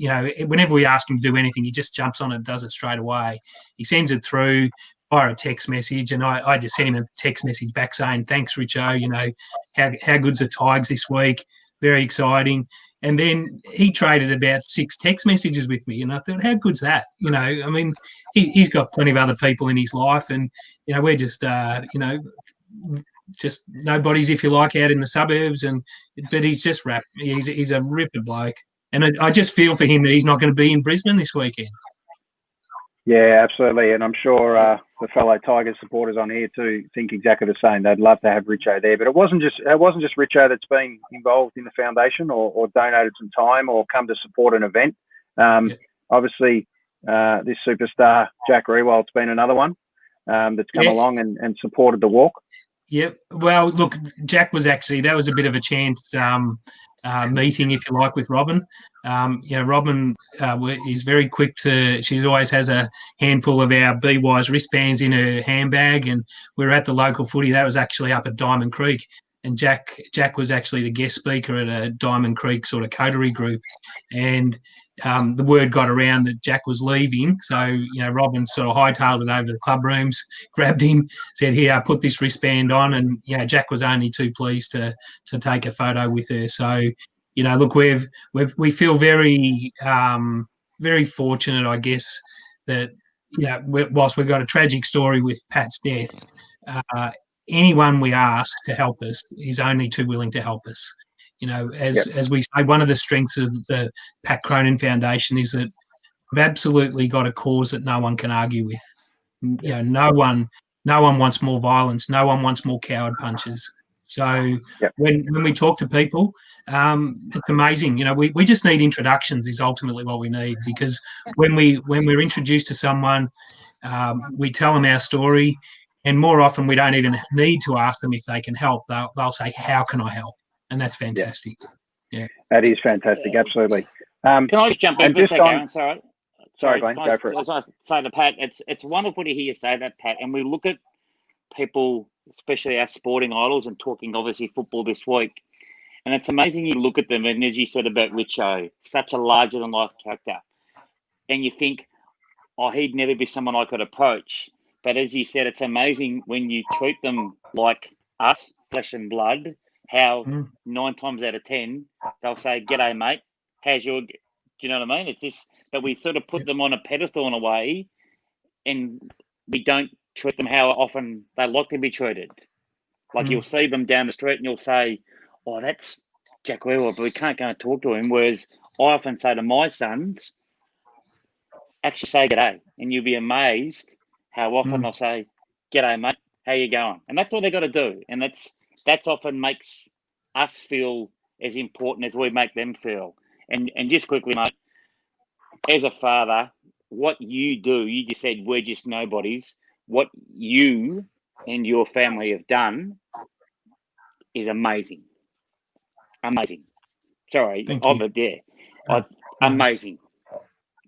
Whenever we ask him to do anything, he just jumps on it and does it straight away. He sends it through via a text message, and I just sent him a text message back saying, thanks, Richo, how good's the Tigers this week? Very exciting. And then he traded about 6 text messages with me, and I thought, how good's that? I mean, he's got plenty of other people in his life, and we're just just nobodies, if you like, out in the suburbs. But he's just he's a ripper bloke, and I just feel for him that he's not going to be in Brisbane this weekend. Yeah, absolutely, and I'm sure the fellow Tigers supporters on here too think exactly the same. They'd love to have Richo there, but it wasn't just Richo that's been involved in the foundation or donated some time or come to support an event. Obviously, this superstar Jack Rewald's been another one that's come along and supported the walk. Yep. Well, look, Jack was that was a bit of a chance meeting, if you like, with Robin. Robin is very quick she always has a handful of our Be Wise wristbands in her handbag, and we're at the local footy. That was actually up at Diamond Creek, and Jack was actually the guest speaker at a Diamond Creek sort of coterie group, and the word got around that Jack was leaving. So, Robin sort of hightailed it over to the club rooms, grabbed him, said, here, put this wristband on. And, Jack was only too pleased to take a photo with her. So, look, we feel very, very fortunate, I guess, that, whilst we've got a tragic story with Pat's death, anyone we ask to help us is only too willing to help us. As we say, one of the strengths of the Pat Cronin Foundation is that we've absolutely got a cause that no one can argue with. No one wants more violence. No one wants more coward punches. So when we talk to people, it's amazing. We just need introductions is ultimately what we need, because when we're introduced to someone, we tell them our story, and more often we don't even need to ask them if they can help. They'll say, how can I help? And that's fantastic. Yeah. That is fantastic. Absolutely. Can I just jump in for a second, Aaron? Sorry, Glenn, go for it. I was going to say to Pat, it's wonderful to hear you say that, Pat. And we look at people, especially our sporting idols, and talking obviously football this week. And it's amazing you look at them, and as you said about Richo, such a larger-than-life character. And you think, he'd never be someone I could approach. But as you said, it's amazing when you treat them like us, flesh and blood, how 9 times out of 10 they'll say, "G'day, mate. How's your Do you know what I mean? It's just that we sort of put them on a pedestal in a way, and we don't treat them how often they like to be treated. Like you'll see them down the street and you'll say, "Oh, that's Jack Wheeler," but we can't go and talk to him. Whereas I often say to my sons, "Actually say g'day," and you'll be amazed how often I'll say, "G'day, mate. How you going?" And that's all they got to do. And that's often makes us feel as important as we make them feel. And just quickly, mate, as a father, what you do, you just said we're just nobodies. What you and your family have done is amazing. Amazing. Sorry, amazing.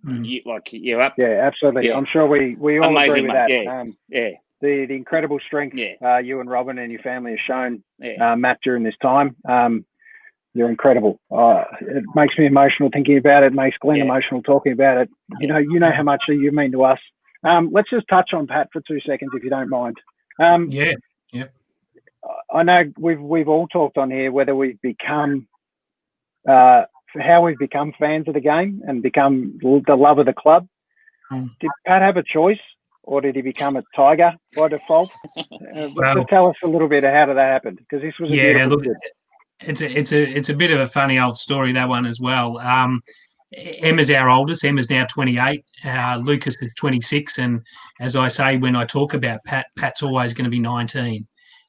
You're up. Yeah, absolutely. Yeah. I'm sure we all Amazing, agree with mate. that. Yeah. The incredible strength you and Robin and your family have shown, Yeah. Matt, during this time. You're incredible. It makes me emotional thinking about it. Makes Glenn emotional talking about it. You know how much you mean to us. Let's just touch on Pat for 2 seconds, if you don't mind. I know we've all talked on here whether we've become how we've become fans of the game and become the love of the club. Did Pat have a choice, or did he become a Tiger by default? Just tell us a little bit of how did that happen, because this was a beautiful trip. It's a bit of a funny old story, that one as well. Emma's our oldest. Emma's now 28. Lucas is 26. And as I say, when I talk about Pat's always going to be 19.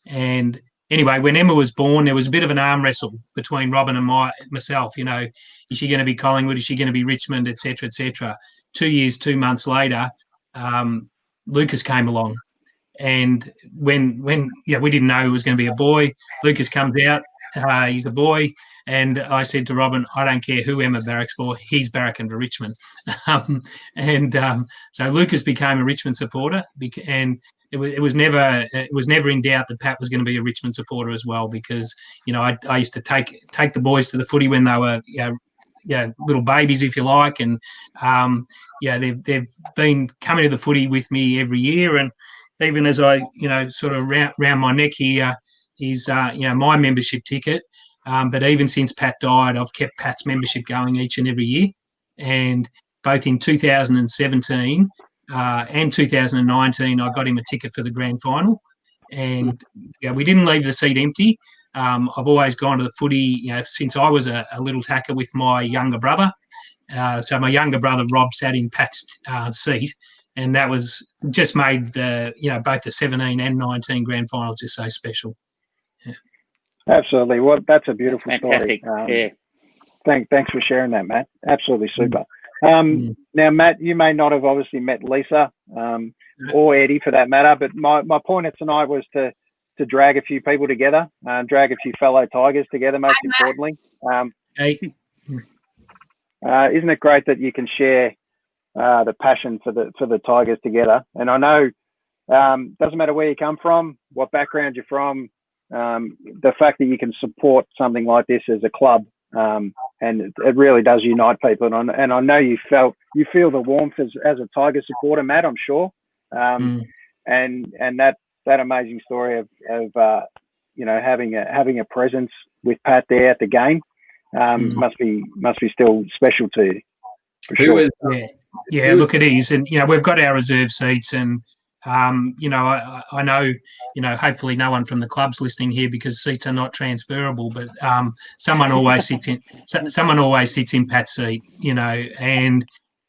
And anyway, when Emma was born, there was a bit of an arm wrestle between Robin and myself. Is she going to be Collingwood? Is she going to be Richmond, et cetera, et cetera? 2 years, 2 months later, Lucas came along. And when we didn't know it was going to be a boy, Lucas comes out. He's a boy, and I said to Robin, I don't care who Emma barracks for, he's barracking for Richmond. So Lucas became a Richmond supporter, and it was never in doubt that Pat was going to be a Richmond supporter as well, because I used to take the boys to the footy when they were little babies, if you like, and they've been coming to the footy with me every year, and even as I sort of round my neck here is my membership ticket. But even since Pat died, I've kept Pat's membership going each and every year. And both in 2017 and 2019, I got him a ticket for the grand final. And we didn't leave the seat empty. I've always gone to the footy, since I was a little tacker with my younger brother. So my younger brother, Rob, sat in Pat's seat. And that was just made both the 17 and 19 grand finals just so special. Absolutely. Well, that's a beautiful Fantastic. story. Thanks for sharing that, Matt. Absolutely super. Now, Matt, you may not have obviously met Lisa or Eddie for that matter, but my point of tonight was to drag a few people together, drag a few fellow Tigers together, most importantly. Isn't it great that you can share the passion for the Tigers together? And I know doesn't matter where you come from, what background you're from, the fact that you can support something like this as a club, and it really does unite people. And I know you feel the warmth as a Tiger supporter, Matt, I'm sure. And that amazing story of having a presence with Pat there at the game must be still special to you. For sure. Look, it is. And we've got our reserve seats, and I know, hopefully no one from the club's listening here because seats are not transferable, but someone always sits in Pat's seat,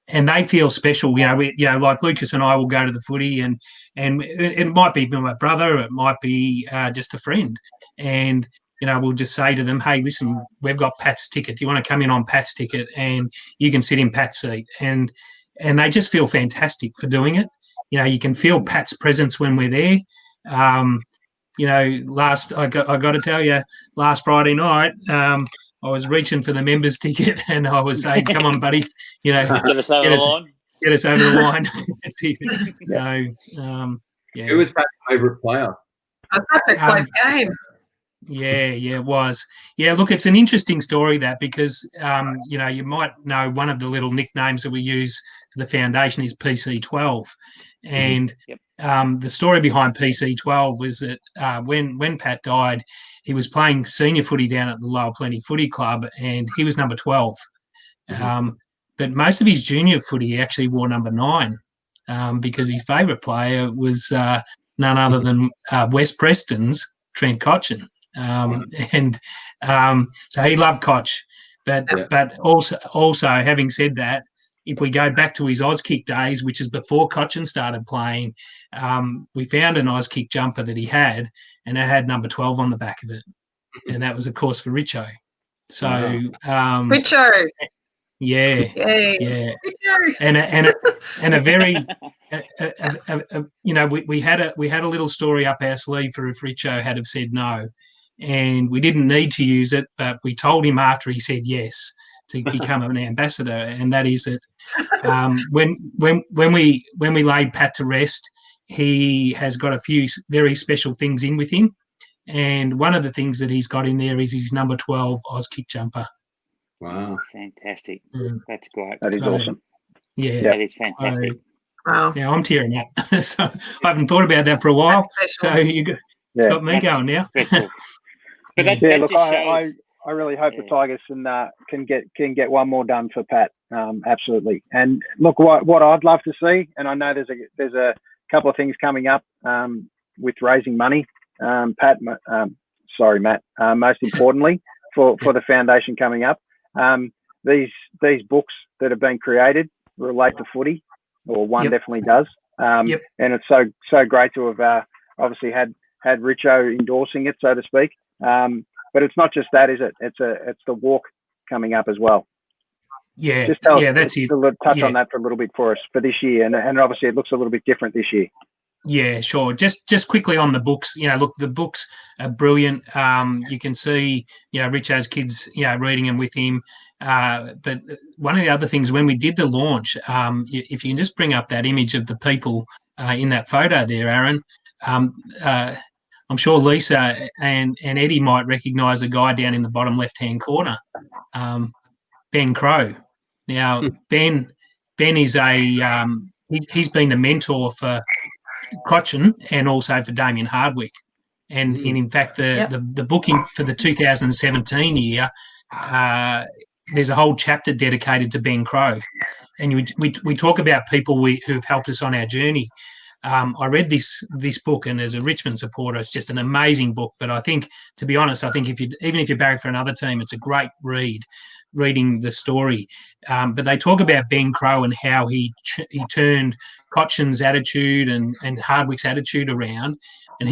and they feel special. Like Lucas and I will go to the footy, and it might be my brother, it might be just a friend, and we'll just say to them, hey, listen, we've got Pat's ticket. Do you want to come in on Pat's ticket? And you can sit in Pat's seat, and they just feel fantastic for doing it. You can feel Pat's presence when we're there. I got to tell you, last Friday night, I was reaching for the members ticket, and I was saying, "Come on, buddy, get us over the line. Get us over the line." Who was Pat's favourite player? That's such a close game. Yeah, it was. Yeah, look, it's an interesting story because, you might know one of the little nicknames that we use for the foundation is PC12. And the story behind PC12 was that when Pat died, he was playing senior footy down at the Lower Plenty Footy Club, and he was number 12. but most of his junior footy he actually wore number 9 because his favourite player was none other than West Preston's Trent Cotchin. So he loved Koch. But also, having said that, if we go back to his Auskick days, which is before Cotchin started playing, we found an Auskick jumper that he had, and it had number 12 on the back of it. And that was, of course, for Richo. So Richo. Yeah. And a very we had a little story up our sleeve for if Richo had have said no, and we didn't need to use it, but we told him after he said yes to become an ambassador, and that is that when we laid Pat to rest, he has got a few very special things in with him, and one of the things that he's got in there is his number 12 Auskick jumper. Wow. Fantastic. Mm. That's great. That is awesome. Yeah. That is fantastic. Wow. Now I'm tearing up. So I haven't thought about that for a while. So it's got me going now. But that look, just shows... I really hope the Tigers can get one more done for Pat. Absolutely. And look, what I'd love to see, and I know there's a couple of things coming up with raising money. Matt. Most importantly, for the foundation coming up, these books that have been created relate to footy, or one definitely does. And it's so great to have obviously had Richo endorsing it, so to speak. But it's not just that, is it? It's the walk coming up as well. Yeah, just tell us, that's it. Touch on that for a little bit for us for this year, and obviously it looks a little bit different this year. Yeah, sure. Just quickly on the books, look, the books are brilliant. You can see, Richo's kids, reading them with him. But one of the other things when we did the launch, if you can just bring up that image of the people in that photo there, Aaron, I'm sure Lisa and Eddie might recognise a guy down in the bottom left-hand corner, Ben Crow. Now, Ben is he's been a mentor for Cotchin and also for Damien Hardwick. And in fact, the booking for the 2017 year, there's a whole chapter dedicated to Ben Crow. And we talk about people who've helped us on our journey. I read this book, and as a Richmond supporter, it's just an amazing book. But I think, to be honest, even if you're barrack for another team, it's a great read, reading the story. But they talk about Ben Crow and how he turned Cotchin's attitude and Hardwick's attitude around. And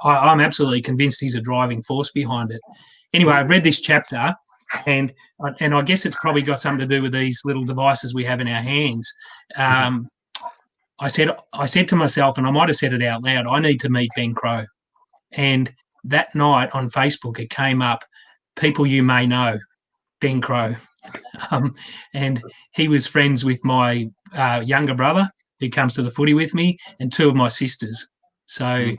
I'm absolutely convinced he's a driving force behind it. Anyway, I've read this chapter, and I guess it's probably got something to do with these little devices we have in our hands. I said to myself, and I might have said it out loud, I need to meet Ben Crow. And that night on Facebook, it came up, people you may know, Ben Crow. And he was friends with my younger brother, who comes to the footy with me, and 2 of my sisters. So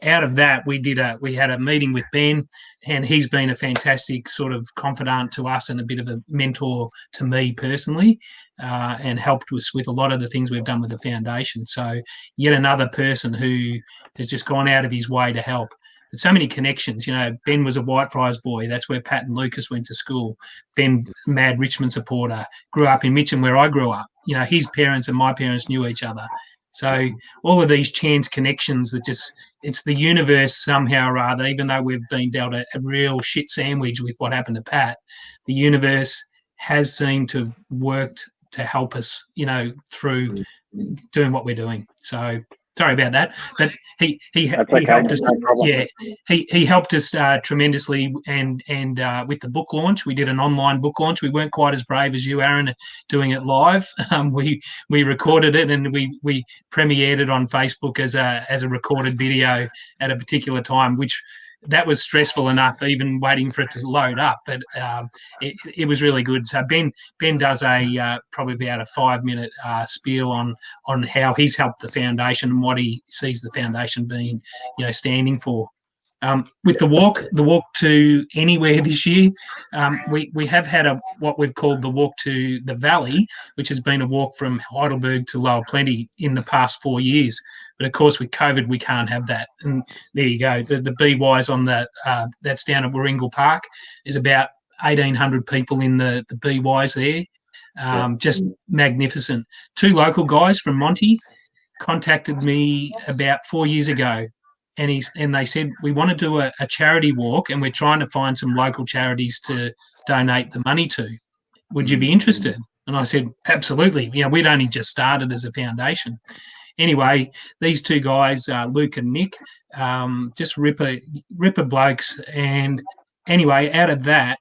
out of that, we had a meeting with Ben, and he's been a fantastic sort of confidant to us and a bit of a mentor to me personally, and helped us with a lot of the things we've done with the foundation. So yet another person who has just gone out of his way to help. But so many connections. Ben was a Whitefriars boy. That's where Pat and Lucas went to school. Ben, mad Richmond supporter, grew up in Mitcham where I grew up. His parents and my parents knew each other. So all of these chance connections that it's the universe somehow or other, even though we've been dealt a real shit sandwich with what happened to Pat, the universe has seemed to have worked to help us, through doing what we're doing. So sorry about that, but he helped us. Yeah, he helped us tremendously, and with the book launch, we did an online book launch. We weren't quite as brave as you, Aaron, doing it live. We recorded it and we premiered it on Facebook as a recorded video at a particular time, which that was stressful enough, even waiting for it to load up. But it was really good. So Ben does probably about a 5-minute spiel on how he's helped the foundation and what he sees the foundation being, standing for. With the walk to anywhere this year, we have had what we've called the walk to the Valley, which has been a walk from Heidelberg to Lower Plenty in the past 4 years. But of course, with COVID, we can't have that. And there you go. The BYs on that's down at Warringal Park. There's about 1,800 people in the BYs there. Just magnificent. 2 local guys from Monty contacted me about 4 years ago, and they said, we want to do a charity walk, and we're trying to find some local charities to donate the money to. Would you be interested? And I said, absolutely. You know, we'd only just started as a foundation. Anyway, these 2 guys, Luke and Nick, just ripper blokes. And anyway, out of that,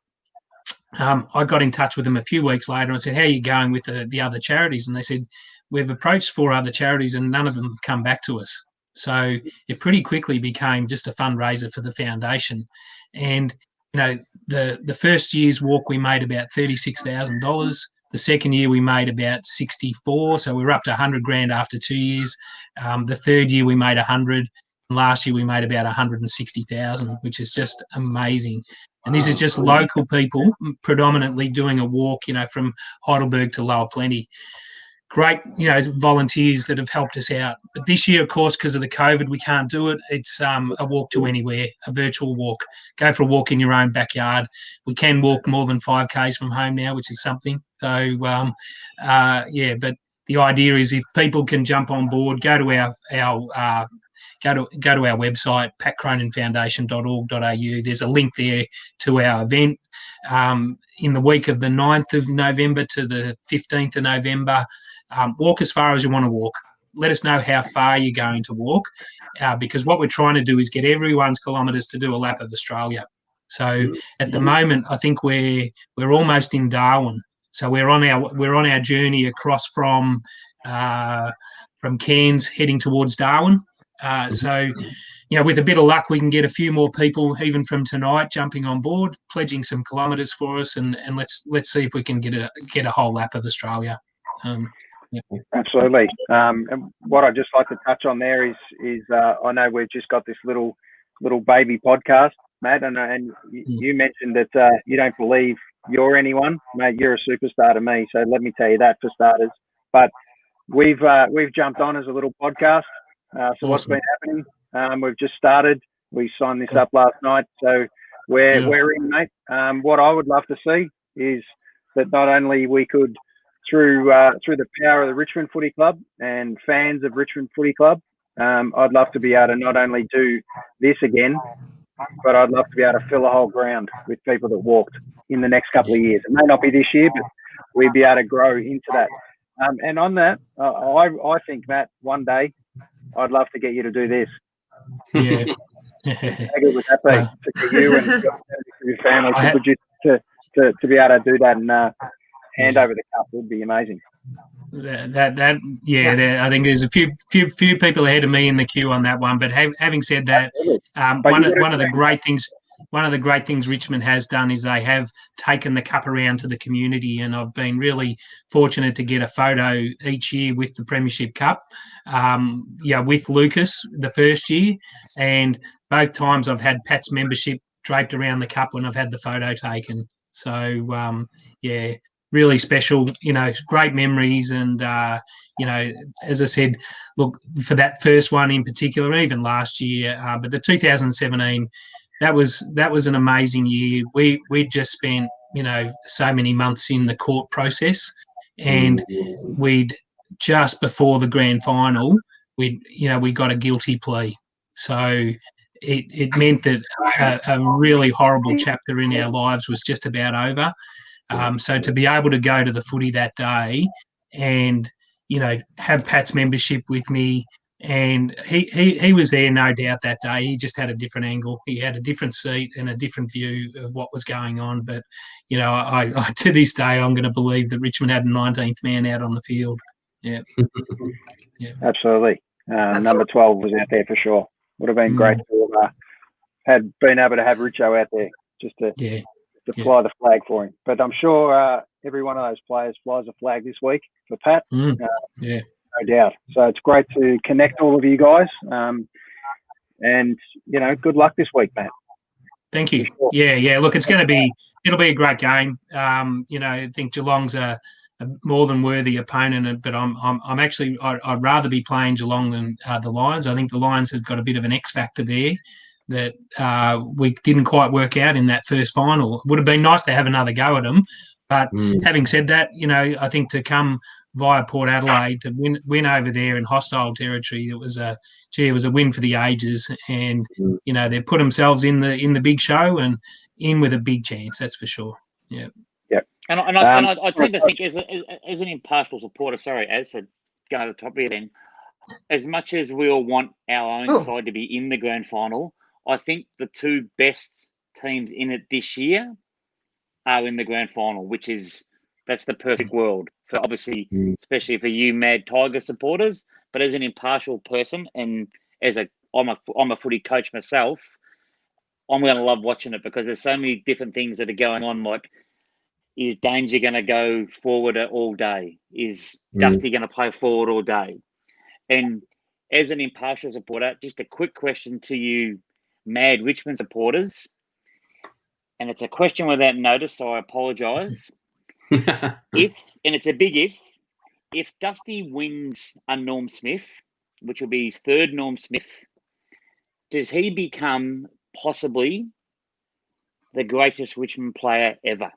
I got in touch with them a few weeks later and I said, how are you going with the other charities? And they said, we've approached 4 other charities and none of them have come back to us. So it pretty quickly became just a fundraiser for the foundation. And, you know, the first year's walk, we made about $36,000. The second year we made about 64. So we were up to 100 grand after 2 years. The third year we made 100. Last year we made about 160,000, which is just amazing. And this is just local people predominantly doing a walk, you know, from Heidelberg to Lower Plenty. Great, you know, volunteers that have helped us out. But this year, of course, because of the COVID, we can't do it. It's a walk to anywhere, a virtual walk. Go for a walk in your own backyard. We can walk more than 5Ks from home now, which is something. So, yeah, but the idea is if people can jump on board, go to our website, patcroninfoundation.org.au. There's a link there to our event in the week of the 9th of November to the 15th of November. Walk as far as you want to walk. Let us know how far you're going to walk because what we're trying to do is get everyone's kilometres to do a lap of Australia. So at the moment, I think we're almost in Darwin. So we're on our journey across from Cairns heading towards Darwin. So, you know, with a bit of luck, we can get a few more people, even from tonight, jumping on board, pledging some kilometres for us, and let's see if we can get a whole lap of Australia. Yeah. Absolutely. And what I'd just like to touch on there is I know we've just got this little baby podcast, Matt, and you mentioned that you don't believe you're anyone, mate. You're a superstar to me, so let me tell you that for starters. But we've jumped on as a little podcast. So awesome. What's been happening? We've just started. We signed this up last night, so we're in, mate. What I would love to see is that not only we could, through the power of the Richmond Footy Club and fans of Richmond Footy Club, I'd love to be able to not only do this again, but I'd love to be able to fill a whole ground with people that walked in the next couple of years. It may not be this year, but we'd be able to grow into that. And on that, I think, Matt, one day I'd love to get you to do this. Yeah. How good would that be for you and your family to be able to do that and hand over the cup would be amazing. I think there's a few people ahead of me in the queue on that one. But having said that, one of the great things Richmond has done is they have taken the cup around to the community, and I've been really fortunate to get a photo each year with the Premiership Cup. With Lucas the first year, and both times I've had Pat's membership draped around the cup when I've had the photo taken. So really special, great memories. And, as I said, look, for that first one in particular, even last year, but the 2017, that was an amazing year. We'd just spent, so many months in the court process, and we'd just before the grand final, we got a guilty plea. So it meant that a really horrible chapter in our lives was just about over. So to be able to go to the footy that day and, have Pat's membership with me, and he was there, no doubt, that day. He just had a different angle. He had a different seat and a different view of what was going on. But, I to this day, I'm going to believe that Richmond had a 19th man out on the field. Yeah. Yeah. Absolutely. Number 12 was out there for sure. Would have been great to have been able to have Richo out there just to fly the flag for him. But I'm sure every one of those players flies a flag this week for Pat. No doubt. So it's great to connect all of you guys. And, good luck this week, Matt. Thank you. Sure. Yeah. Look, it'll be a great game. I think Geelong's a more than worthy opponent, but I'd rather be playing Geelong than the Lions. I think the Lions have got a bit of an X factor there that we didn't quite work out in that first final. It would have been nice to have another go at them, But having said that, I think to come via Port Adelaide to win over there in hostile territory, it was a win for the ages, and they put themselves in the big show and in with a big chance. That's for sure. Yeah. Yep. And I tend to think as an impartial supporter. Sorry, as for going to the top here, then, as much as we all want our own side to be in the grand final, I think the two best teams in it this year are in the grand final, that's the perfect world for obviously, especially for you mad Tiger supporters. But as an impartial person, and I'm a footy coach myself, I'm going to love watching it because there's so many different things that are going on. Like, is Danger going to go forward all day? Is Dusty going to play forward all day? And as an impartial supporter, just a quick question to you, mad Richmond supporters. And it's a question without notice, so I apologise. And it's a big if Dusty wins a Norm Smith, which will be his third Norm Smith, does he become possibly the greatest Richmond player ever?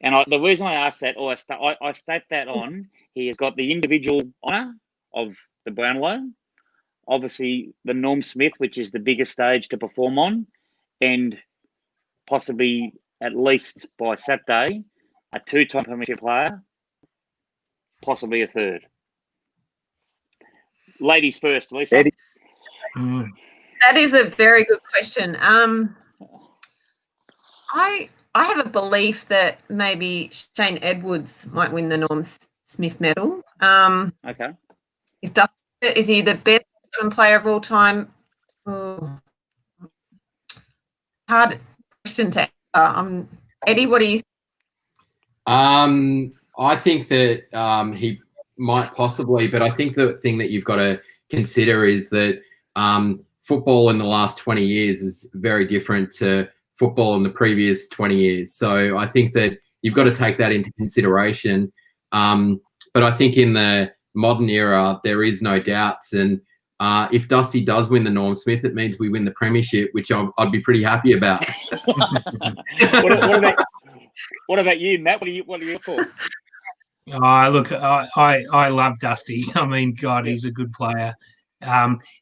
And the reason I ask that, or I state that on, he has got the individual honour of the Brownlow, obviously the Norm Smith, which is the biggest stage to perform on, and possibly, at least by Saturday, a two-time premiership player, possibly a third. Ladies first, Lisa. Eddie. That is a very good question. I have a belief that maybe Shane Edwards might win the Norm Smith medal. Okay. If Dusty, is he the best player of all time? Oh, hard question to answer. Eddie, what do you think? I think that he might possibly, but I think the thing that you've got to consider is that football in the last 20 years is very different to football in the previous 20 years. So I think that you've got to take that into consideration. But I think in the modern era, there is no doubts. And if Dusty does win the Norm Smith, it means we win the premiership, which I'd be pretty happy about. What about you, Matt? What are your thoughts? Look, I love Dusty. I mean, God, he's a good player.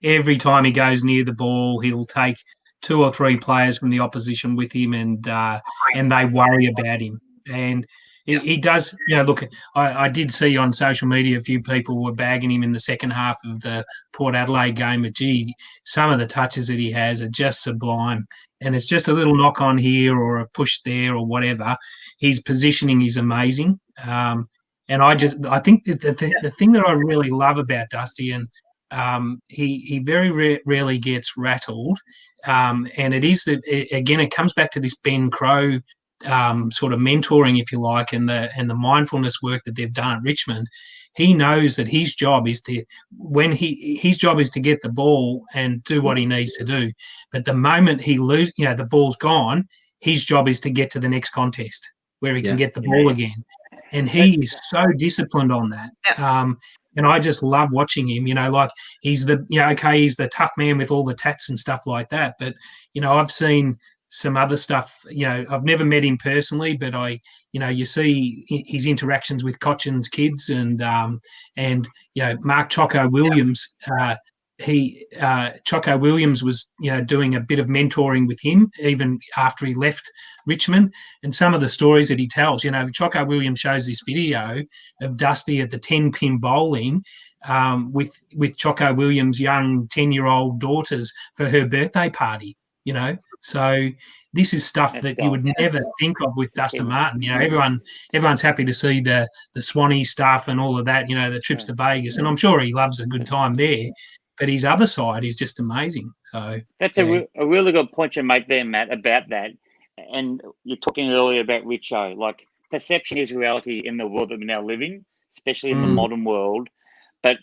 Every time he goes near the ball, he'll take 2 or 3 players from the opposition with him, and they worry about him. And he does, look, I did see on social media a few people were bagging him in the second half of the Port Adelaide game, but gee, some of the touches that he has are just sublime. And it's just a little knock on here or a push there or whatever. His positioning is amazing. And I think that the thing that I really love about Dusty, and he very rarely gets rattled. And it is that, again, it comes back to this Ben Crowe sort of mentoring, if you like, and the mindfulness work that they've done at Richmond. He knows that his job is to get the ball and do what he needs to do. But the moment he loses, the ball's gone, his job is to get to the next contest where he can get the ball again. And he is so disciplined on that. And I just love watching him, like he's he's the tough man with all the tats and stuff like that. But, I've seen some other stuff, I've never met him personally, but you see his interactions with Cochin's kids and Mark Choco Williams, Choco Williams was, doing a bit of mentoring with him even after he left Richmond, and some of the stories that he tells, Choco Williams shows this video of Dusty at the 10-pin bowling with Choco Williams' young 10-year-old daughters for her birthday party, So this is stuff that you would never think of with Dustin Martin. Everyone's happy to see the Swanee stuff and all of that, the trips to Vegas, and I'm sure he loves a good time there. But his other side is just amazing. So that's a really good point you make there, Matt, about that. And you're talking earlier about Richo. Like, perception is reality in the world that we're now living, especially in the modern world. But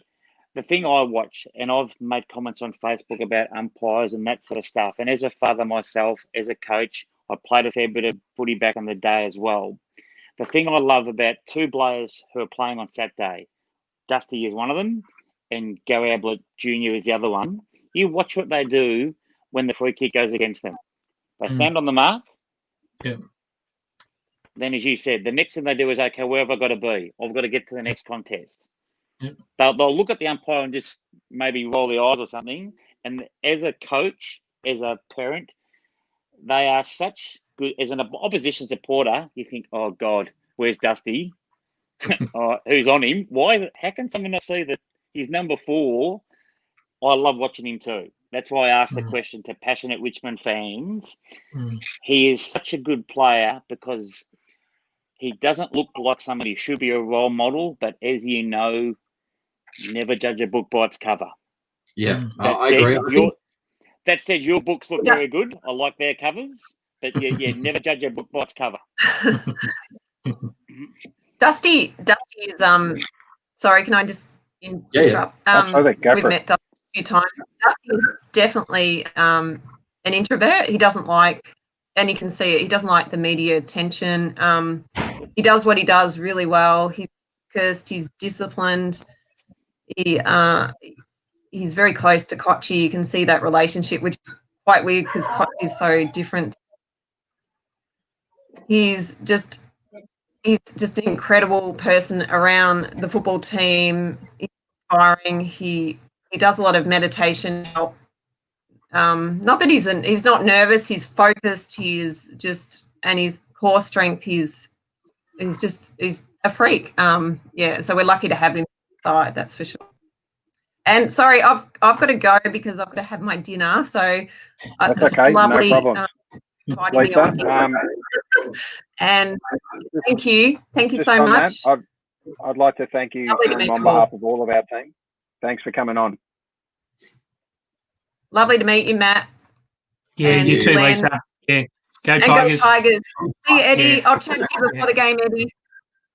the thing I watch, and I've made comments on Facebook about umpires and that sort of stuff. And as a father myself, as a coach, I played a fair bit of footy back in the day as well. The thing I love about 2 players who are playing on Saturday, Dusty is one of them, and Gary Ablett Jr. is the other one. You watch what they do when the free kick goes against them. They stand on the mark. Yeah. then as you said, the next thing they do is, okay, where have I got to be? I've got to get to the next contest. Yep. They'll look at the umpire and just maybe roll the eyes or something. And as a coach, as a parent, they are such good. As an opposition supporter, you think, oh God, where's Dusty? Who's on him? Why? How can someone not see that he's number 4? I love watching him too. That's why I asked the question to passionate Richmond fans. He is such a good player because he doesn't look like somebody who should be a role model, but as you know, never judge a book by its cover. Yeah, That I said, agree. That said, your books look very good. I like their covers, but yeah, never judge a book by its cover. Dusty is sorry, can I just interrupt? Absolutely, go We've for it. met Dusty a few times. Dusty is definitely an introvert. He doesn't like, and you can see it, he doesn't like the media attention. He does what he does really well. He's focused, he's disciplined. He's very close to Kochi. You can see that relationship, which is quite weird because Kochi is so different. He's just an incredible person around the football team. He's inspiring. He does a lot of meditation. Not that he's not nervous. He's focused. He is just, and his core strength. He's a freak. So we're lucky to have him inside. That's for sure. And sorry, I've got to go because I've got to have my dinner. So that's okay. Lovely, no problem. Inviting me on here. And thank you so much. That, I'd like to thank you on behalf of all of our team. Thanks for coming on. Lovely to meet you, Matt. Yeah, and you too, Len. Lisa. Yeah, go Tigers. Go Tigers. See you, Eddie. Yeah. I'll chat to you before the game, Eddie.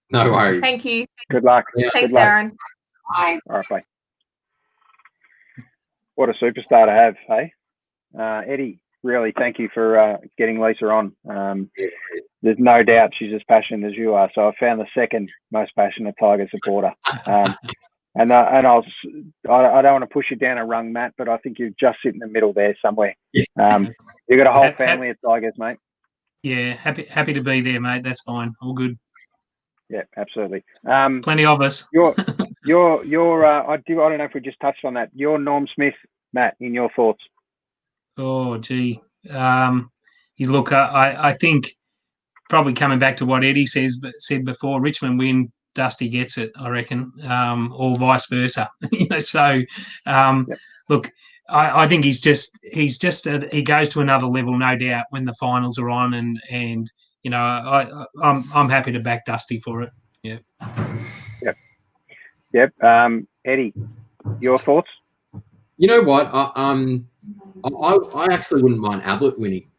No worries. Thank you. Good luck. Thanks, good luck. Aaron. Bye. All right, bye. What a superstar to have, hey? Eddie, really, thank you for getting Lisa on. There's no doubt she's as passionate as you are. So I found the second most passionate Tiger supporter. And I don't want to push you down a rung, Matt, but I think you just sit in the middle there somewhere. You've got a whole family of Tigers, mate. Yeah, happy to be there, mate. That's fine. All good. Yeah, absolutely. Plenty of us. I don't know if we just touched on that. Your Norm Smith, Matt, in your thoughts. Oh, gee. You look, I think probably coming back to what Eddie said before, Richmond win, Dusty gets it, I reckon, or vice versa. Look, I think he goes to another level, no doubt, when the finals are on, and you know, I'm happy to back Dusty for it. Yeah. Yep. Eddie, your thoughts? You know what? I actually wouldn't mind Ablett winning.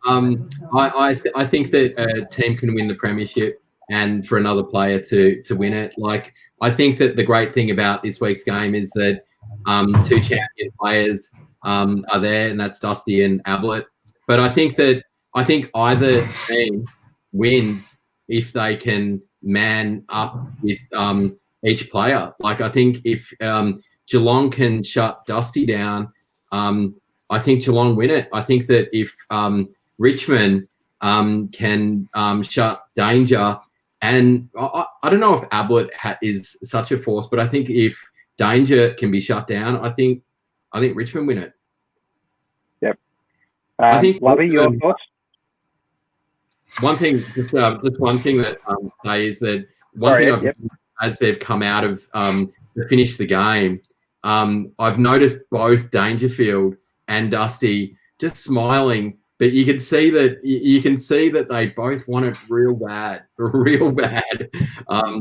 I think that a team can win the premiership, and for another player to win it. Like, I think that the great thing about this week's game is that 2 champion players are there, and that's Dusty and Ablett. But I think either team wins if they can man up with each player. Like, I think if Geelong can shut Dusty down, I think Geelong win it. I think that if Richmond can shut Danger, and I don't know if Ablett is such a force, but I think if Danger can be shut down, I think Richmond win it. Yep. I think Lovey, your thoughts? One thing, just one thing that say is that as they've come out of to finish the game, I've noticed both Dangerfield and Dusty just smiling, but you can see that they both want it real bad.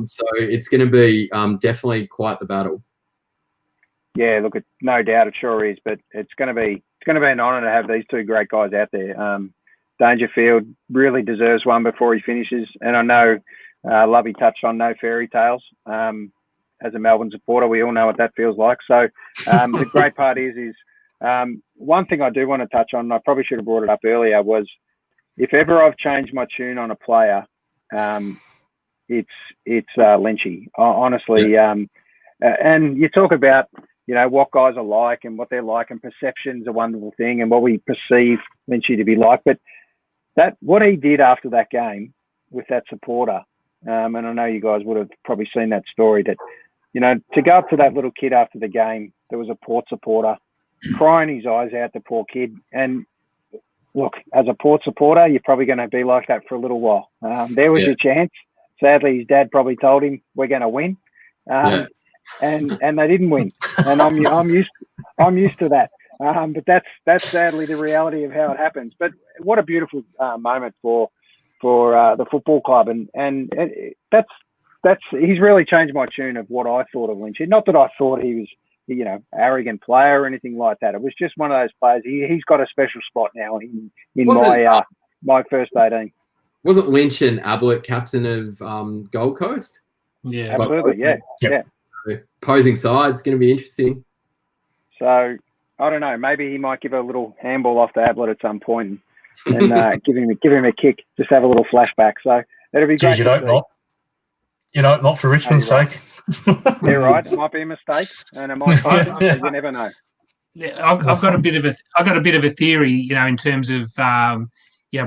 So it's going to be definitely quite the battle. Yeah, look, it's no doubt it sure is, but it's going to be an honour to have these two great guys out there. Dangerfield really deserves one before he finishes, and I know Lovey touched on no fairy tales. As a Melbourne supporter, we all know what that feels like. So the great part is one thing I do want to touch on, and I probably should have brought it up earlier, was if ever I've changed my tune on a player, it's Lynchy. Honestly, and you talk about, you know, what guys are like and what they're like, and perception's a wonderful thing, and what we perceive Lynchy to be like. But that what he did after that game with that supporter, and I know you guys would have probably seen that story, that, you know, to go up to that little kid after the game, there was a Port supporter crying his eyes out, the poor kid. And look, as a Port supporter, you're probably going to be like that for a little while. There was your chance. Sadly, his dad probably told him, we're going to win. And they didn't win. And I'm used to that. But that's sadly the reality of how it happens. But what a beautiful moment for the football club, and that's he's really changed my tune of what I thought of Lynch. Not that I thought he was, you know, arrogant player or anything like that. It was just one of those players. He's got a special spot now in my first 18. Wasn't Lynch and Ablett captain of Gold Coast? Yeah, absolutely. Yeah. Opposing sides, going to be interesting. So I don't know. Maybe he might give a little handball off to Ablett at some point and give him a kick. Just have a little flashback. So it'll be great. You don't not. You know, not for Richmond's sake. You're right. It might be a mistake, and it might. You never know. Yeah, I've got a bit of a theory, you know, in terms of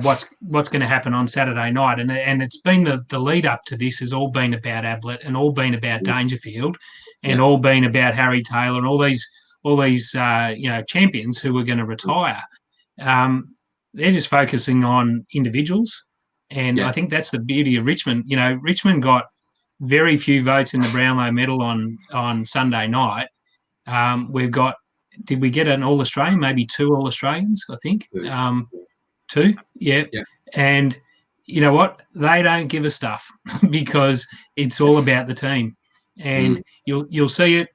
what's going to happen on Saturday night, and it's been the lead up to this has all been about Ablett and all been about Dangerfield, and all been about Harry Taylor and all these champions who were going to retire. They're just focusing on individuals, and I think that's the beauty of Richmond. You know, Richmond got very few votes in the Brownlow medal on Sunday night. Did we get an All-Australian? Maybe 2 All-Australians, I think. 2, yeah. And you know what? They don't give a stuff because it's all about the team. And you'll see it.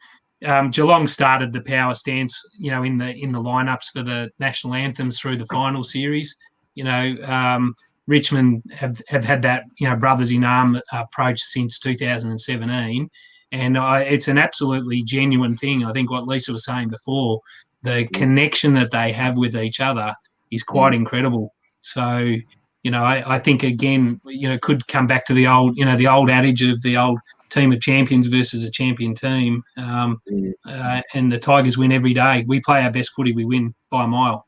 Geelong started the power stance, you know, in the lineups for the national anthems through the final series. You know, Richmond have had that, you know, brothers in arm approach since 2017, and it's an absolutely genuine thing. I think what Lisa was saying before, the connection that they have with each other is quite incredible. So, you know, I think again, you know, could come back to the old adage of the old team of champions versus a champion team, and the Tigers win every day. We play our best footy, we win by a mile.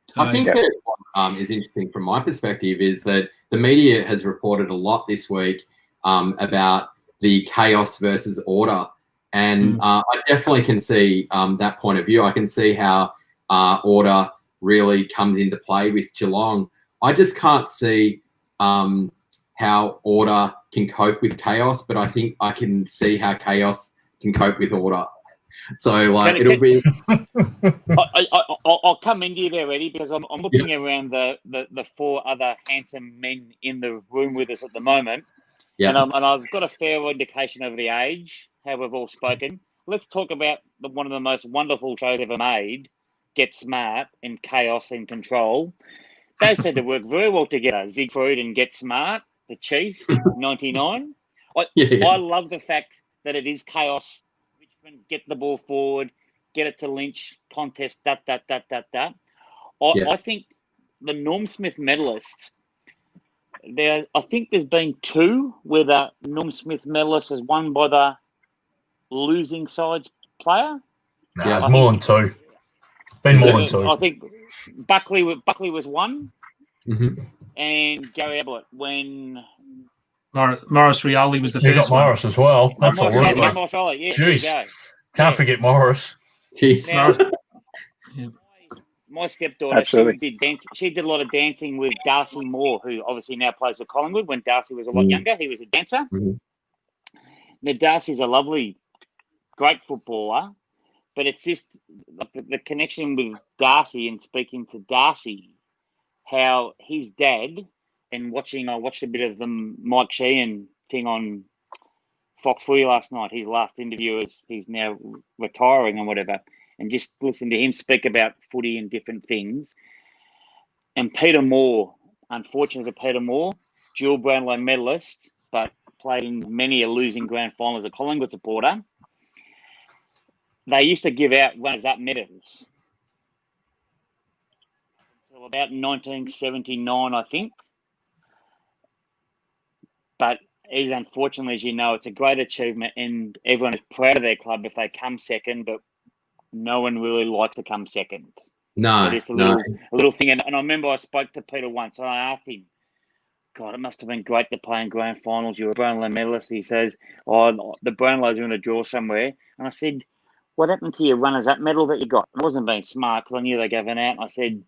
So, I think that what is interesting from my perspective is that the media has reported a lot this week about the chaos versus order. And I definitely can see that point of view. I can see how order really comes into play with Geelong. I just can't see how order can cope with chaos, but I think I can see how chaos can cope with order. So, like, it'll be... I'll come into you there, Eddie, because I'm looking around the 4 other handsome men in the room with us at the moment. Yeah. And I've got a fair indication of the age, how we've all spoken. Let's talk about one of the most wonderful shows ever made, Get Smart and Chaos and Control. They said they work very well together, Siegfried and Get Smart, the Chief, 99. I love the fact that it is chaos. Richmond get the ball forward, get it to Lynch, contest, I think the Norm Smith medalists, I think there's been 2 where the Norm Smith medalist was won by the losing side's player. No, it's more than 2. Been more than 2. I think Buckley was 1, and Gary Ablett when Morris Rioli was the first one. Morris as well. That's all right. Morris Rioli, yeah. Jeez. Can't forget Morris. Jeez. Now, my stepdaughter, she did a lot of dancing with Darcy Moore, who obviously now plays for Collingwood. When Darcy was a lot younger, he was a dancer. Now, Darcy's a lovely, great footballer, but it's just the connection with Darcy and speaking to Darcy, how his dad, and I watched a bit of the Mike Sheehan thing on Fox Footy last night, his last interview as he's now retiring and whatever, and just listen to him speak about footy and different things. And Peter Moore, unfortunately for Peter Moore, dual Brownlow medalist, but played in many a losing grand final as a Collingwood supporter. They used to give out runners-up medals until about 1979, I think. But unfortunately, as you know, it's a great achievement and everyone is proud of their club if they come second, but no one really likes to come second. No, Just a no. little thing. And I remember I spoke to Peter once and I asked him, God, it must have been great to play in grand finals. You were a Brownlow medalist. He says, oh, the Brownlows are in a draw somewhere. And I said, what happened to your runners-up medal that you got? I wasn't being smart because I knew they gave it out. And I said,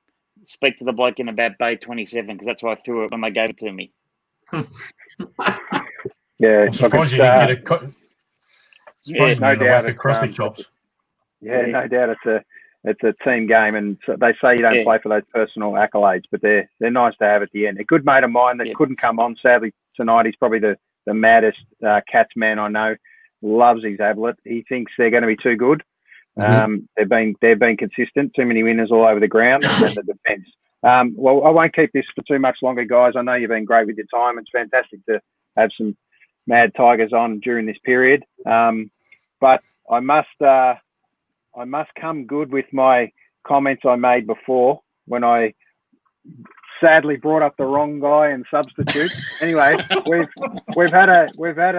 speak to the bloke in about Bay 27 because that's where I threw it when they gave it to me. Yeah, I'm surprised you didn't get a. no doubt. Crusty chops. Yeah, no doubt. It's a team game, and so they say you don't play for those personal accolades, but they're nice to have at the end. A good mate of mine that couldn't come on sadly tonight. He's probably the maddest Cats man I know. Loves his Ablett. He thinks they're going to be too good. They've been consistent. Too many winners all over the ground and the defence. Well, I won't keep this for too much longer, guys. I know you've been great with your time. It's fantastic to have some mad Tigers on during this period. But I must come good with my comments I made before when I sadly brought up the wrong guy and substitute. Anyway, we've had a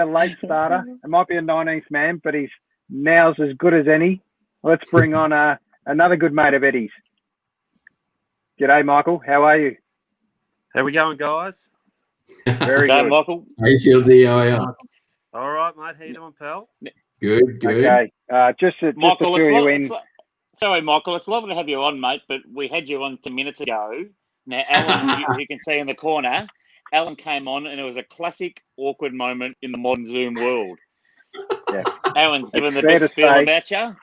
late starter. It might be a 19th man, but he's now's as good as any. Let's bring on another good mate of Eddie's. G'day, Michael. How are you? How we going, guys? Very good, Michael. Hey, Shieldsy, how are you? All right, mate. How you doing, pal? Good. Okay. Just to Michael, fill you in. Sorry, Michael. It's lovely to have you on, mate, but we had you on 2 minutes ago. Now, Alan, you can see in the corner, Alan came on and it was a classic awkward moment in the modern Zoom world. Yeah. Alan's given the best spiel about you.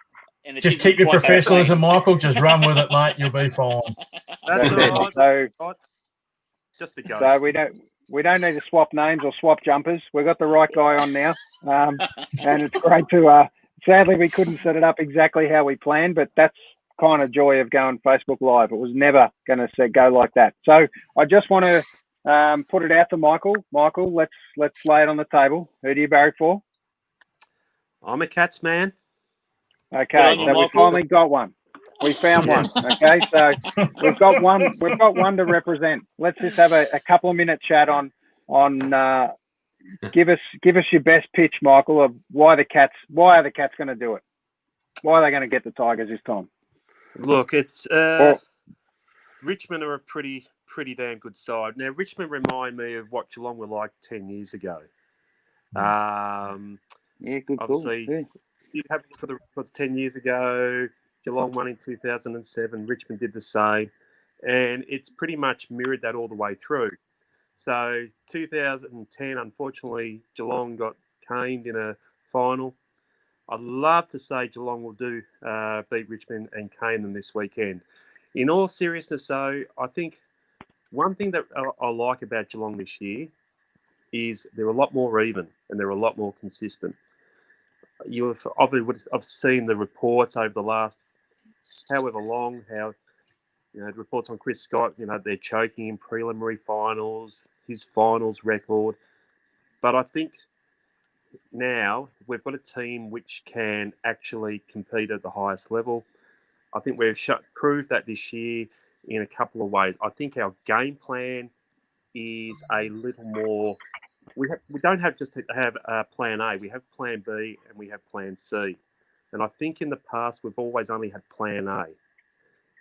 And just keep your professionalism, Michael. Just run with it, mate. You'll be fine. That's all right. So, just a go. So we don't need to swap names or swap jumpers. We've got the right guy on now, and it's great to. Sadly, we couldn't set it up exactly how we planned, but that's kind of joy of going Facebook Live. It was never going to go like that. So I just want to put it out to Michael. Michael, let's lay it on the table. Who do you barrack for? I'm a Cats man. Okay, so we finally got one. We found one. Okay, so we've got one. We've got one to represent. Let's just have a couple of minute chat on. Give us your best pitch, Michael, of why are the Cats going to do it? Why are they going to get the Tigers this time? Look, it's Richmond are a pretty damn good side. Now, Richmond remind me of what Geelong were like 10 years ago. Good obviously, call. you have for the records 10 years ago. Geelong won in 2007. Richmond did the same, and it's pretty much mirrored that all the way through. So 2010, unfortunately, Geelong got caned in a final. I'd love to say Geelong will beat Richmond and cane them this weekend. In all seriousness, though, I think one thing that I like about Geelong this year is they're a lot more even and they're a lot more consistent. I've seen the reports over the last however long, the reports on Chris Scott, they're choking in preliminary finals, his finals record. But I think now we've got a team which can actually compete at the highest level. I think we've proved that this year in a couple of ways. I think our game plan is a little more. We don't have just to have plan A. We have plan B and we have plan C. And I think in the past we've always only had plan A.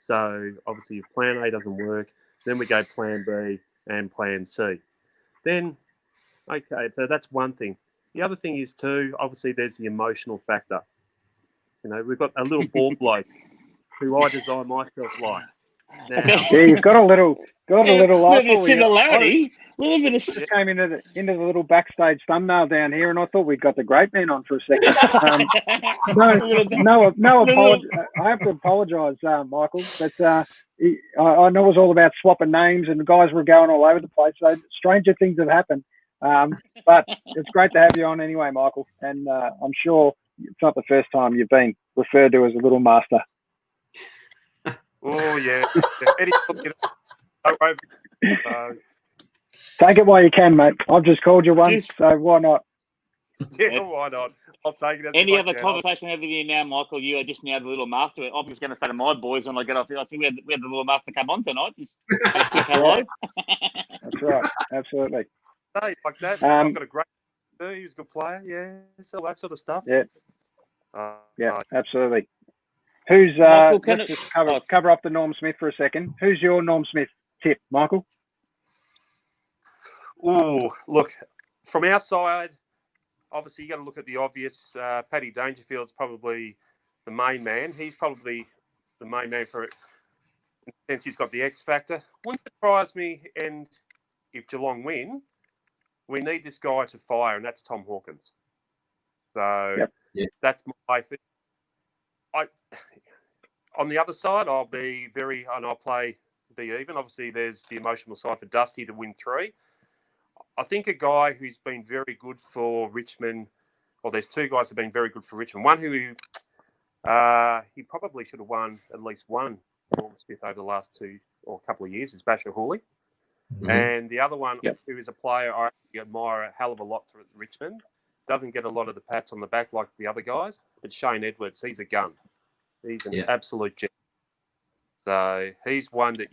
So obviously if plan A doesn't work, then we go plan B and plan C. Then, okay, so that's one thing. The other thing is too, obviously there's the emotional factor. We've got a little ball bloke who I design myself like. Now, yeah, you've got a little bit of similarity. Little bit of. Just came into the little backstage thumbnail down here, and I thought we'd got the great man on for a second. I have to apologise, Michael, but I know it was all about swapping names, and the guys were going all over the place. So stranger things have happened. But it's great to have you on anyway, Michael. And I'm sure it's not the first time you've been referred to as a little master. Oh yeah, take it while you can, mate. I've just called you once, so why not? Yeah, why not? I'll take it. Any other conversation over there now, Michael? You are just now the little master. I'm just going to say to my boys when I get off here, I see we had the little master come on tonight. Just hello. That's right, absolutely. Hey, like that. I've got a great. He's a good player. Yeah, all that sort of stuff. Yeah. Yeah, absolutely. Who's Michael, let's just cover off the Norm Smith for a second. Who's your Norm Smith tip, Michael? Oh, look, from our side, obviously you got to look at the obvious. Paddy Dangerfield's probably the main man. He's probably the main man for it, since he's got the X factor. Wouldn't surprise me, and if Geelong win, we need this guy to fire, and that's Tom Hawkins. So that's my thing. On the other side, I'll be and I'll be even. Obviously, there's the emotional side for Dusty to win 3. I think a guy who's been very good for Richmond, well, there's 2 guys who've been very good for Richmond. One who he probably should have won at least one Norm Smith over the last 2 or couple of years is Basher Hawley. Mm-hmm. And the other one who is a player I admire a hell of a lot for Richmond, doesn't get a lot of the pats on the back like the other guys, but Shane Edwards, he's a gun. He's an absolute gem. So he's one that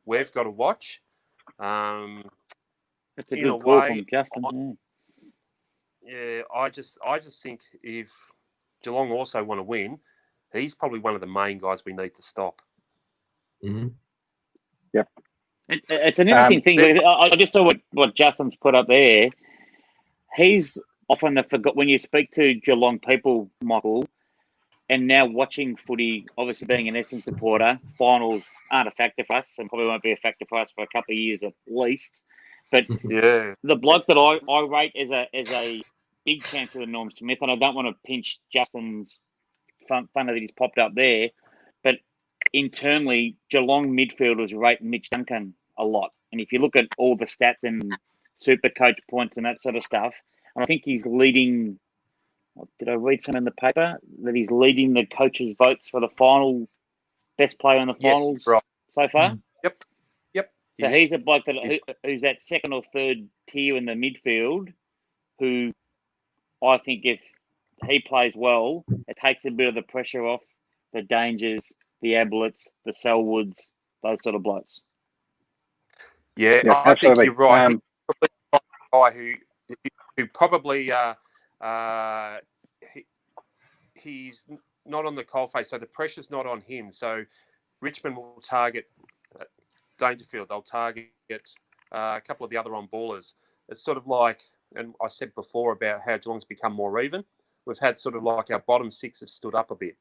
we've got to watch. That's a good call from Justin. Yeah, I just think if Geelong also want to win, he's probably one of the main guys we need to stop. Mm-hmm. Yep. It's an interesting thing. I just saw what Justin's put up there. He's often when you speak to Geelong people, Michael, and now watching footy, obviously being an Essendon supporter, finals aren't a factor for us and probably won't be a factor for us for a couple of years at least. But the bloke that I rate as a big chance for the Norm Smith, and I don't want to pinch Justin's fun that he's popped up there, but internally, Geelong midfielders rate Mitch Duncan a lot. And if you look at all the stats and super coach points and that sort of stuff, and I think he's leading, did I read something in the paper? That he's leading the coaches' votes for the final best player in the finals so far? Yep. So he's a bloke who's that second or third tier in the midfield who I think if he plays well, it takes a bit of the pressure off the Dangers, the Ablets, the Selwoods, those sort of blokes. Yeah, I think you're right. He's a guy who probably he's not on the coalface, so the pressure's not on him. So Richmond will target Dangerfield. They'll target a couple of the other on-ballers. It's sort of like, and I said before about how Geelong's become more even. We've had sort of like our bottom 6 have stood up a bit.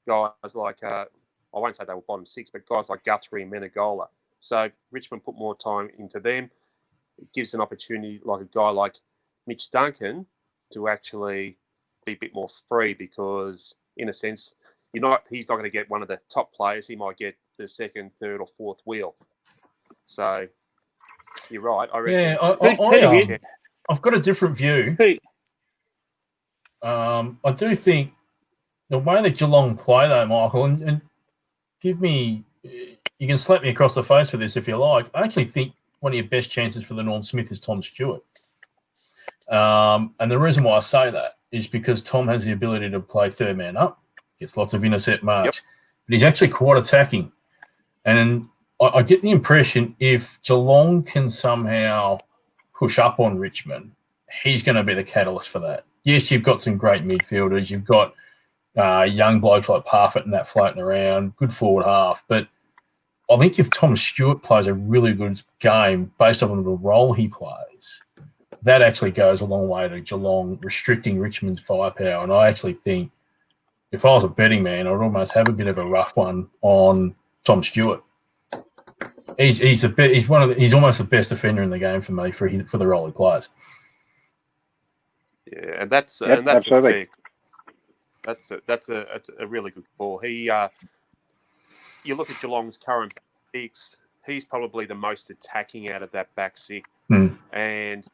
Guys like, I won't say they were bottom 6, but guys like Guthrie and Menegola. So Richmond put more time into them. It gives an opportunity like a guy like Mitch Duncan to actually be a bit more free because, in a sense, he's not going to get one of the top players. He might get the second, third, or fourth wheel. So you're right. I reckon. Yeah, I've got a different view. I do think the way that Geelong play, though, Michael, and give me, you can slap me across the face for this if you like. I actually think one of your best chances for the Norm Smith is Tom Stewart. And the reason why I say that is because Tom has the ability to play third man up, gets lots of intercept marks, but he's actually quite attacking. And I get the impression if Geelong can somehow push up on Richmond, he's going to be the catalyst for that. Yes, you've got some great midfielders. You've got young blokes like Parfitt and that floating around, good forward half. But I think if Tom Stewart plays a really good game based on the role he plays, that actually goes a long way to Geelong restricting Richmond's firepower. And I actually think if I was a betting man, I'd almost have a bit of a rough one on Tom Stewart. He's almost the best defender in the game for me for the role he plays. Yeah, and that's absolutely. That's a really good call. He you look at Geelong's current six, he's probably the most attacking out of that back six, and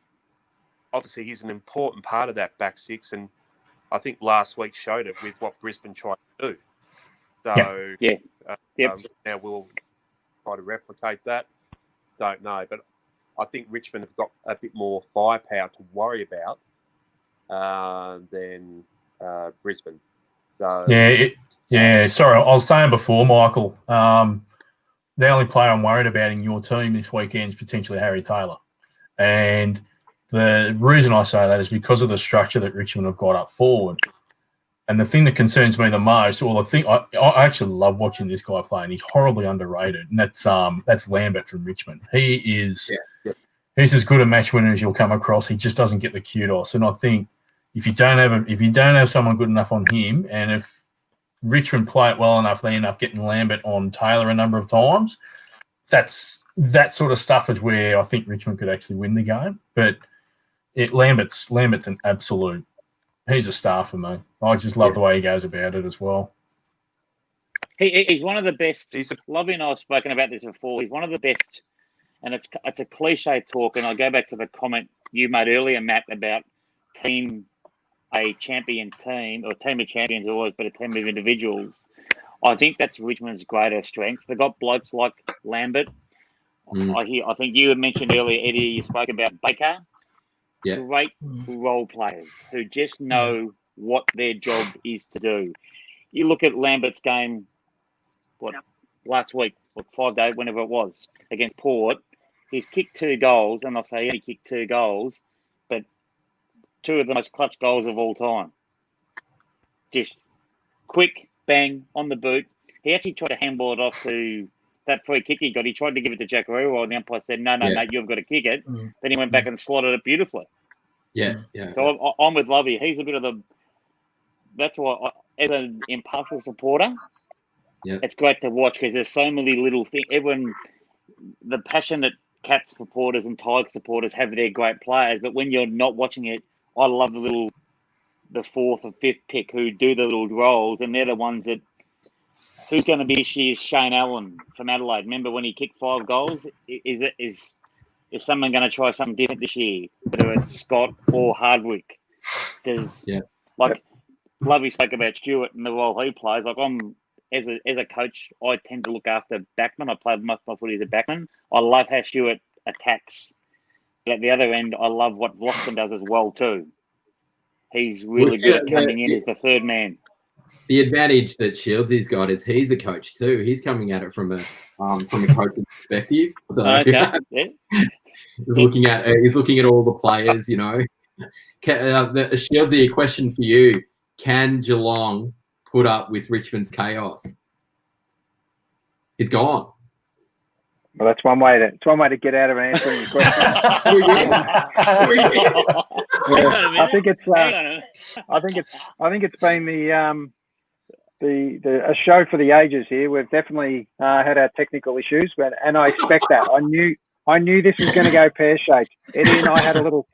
obviously he's an important part of that back six. And I think last week showed it with what Brisbane tried to do. So now we'll try to replicate that. Don't know, but I think Richmond have got a bit more firepower to worry about than Brisbane. So Sorry, I was saying before, Michael. The only player I'm worried about in your team this weekend is potentially Harry Taylor, and the reason I say that is because of the structure that Richmond have got up forward. And the thing that concerns me the most, or the thing I actually love watching this guy play, and he's horribly underrated, and that's Lambert from Richmond. He's as good a match winner as you'll come across. He just doesn't get the kudos, and I think if you don't have someone good enough on him, and if Richmond play it well enough, they end up getting Lambert on Taylor a number of times. That sort of stuff is where I think Richmond could actually win the game. But Lambert's an absolute. He's a star for me. I just love the way he goes about it as well. He's one of the best. Lovey and I have spoken about this before. He's one of the best, and it's a cliche talk. And I go back to the comment you made earlier, Matt, about a champion team or team of champions always, but a team of individuals. I think that's Richmond's greater strength. They've got blokes like Lambert. I think you had mentioned earlier, Eddie. You spoke about Baker. Yeah. Great role players who just know what their job is to do. You look at Lambert's game, last week, 5 days, whenever it was, against Port. He's kicked 2 goals, and I'll say he kicked 2 goals, but 2 of the most clutch goals of all time. Just quick, bang, on the boot. He actually tried to handball it off to that free kick he got. He tried to give it to Jackaroo, and the umpire said, no, mate, you've got to kick it. Then he went back and slotted it beautifully. So I'm with Lovey. He's a bit of that's why, as an impartial supporter, it's great to watch because there's so many little things. The passionate Cats supporters and Tiger supporters have their great players, but when you're not watching it, I love the 4th or 5th pick who do the little roles, and they're the ones that. Who's going to be this year's Shane Allen from Adelaide? Remember when he kicked 5 goals? Is someone going to try something different this year? Whether it's Scott or Hardwick? Lovey spoke about Stewart and the role he plays. Like as a coach, I tend to look after backman. I played most of my footy as a backman. I love how Stewart attacks. But at the other end, I love what Vloxton does as well too. He's really good at coming in as the third man. The advantage that Shieldsy's got is he's a coach too. He's coming at it from a coaching perspective. So he's looking at all the players. You know, Shieldsy, a question for you: can Geelong put up with Richmond's chaos? He's gone. Well, that's one way to get out of answering the question. I think it's been a show for the ages here. We've definitely had our technical issues, and I expect that. I knew this was going to go pear-shaped. Eddie and I had a little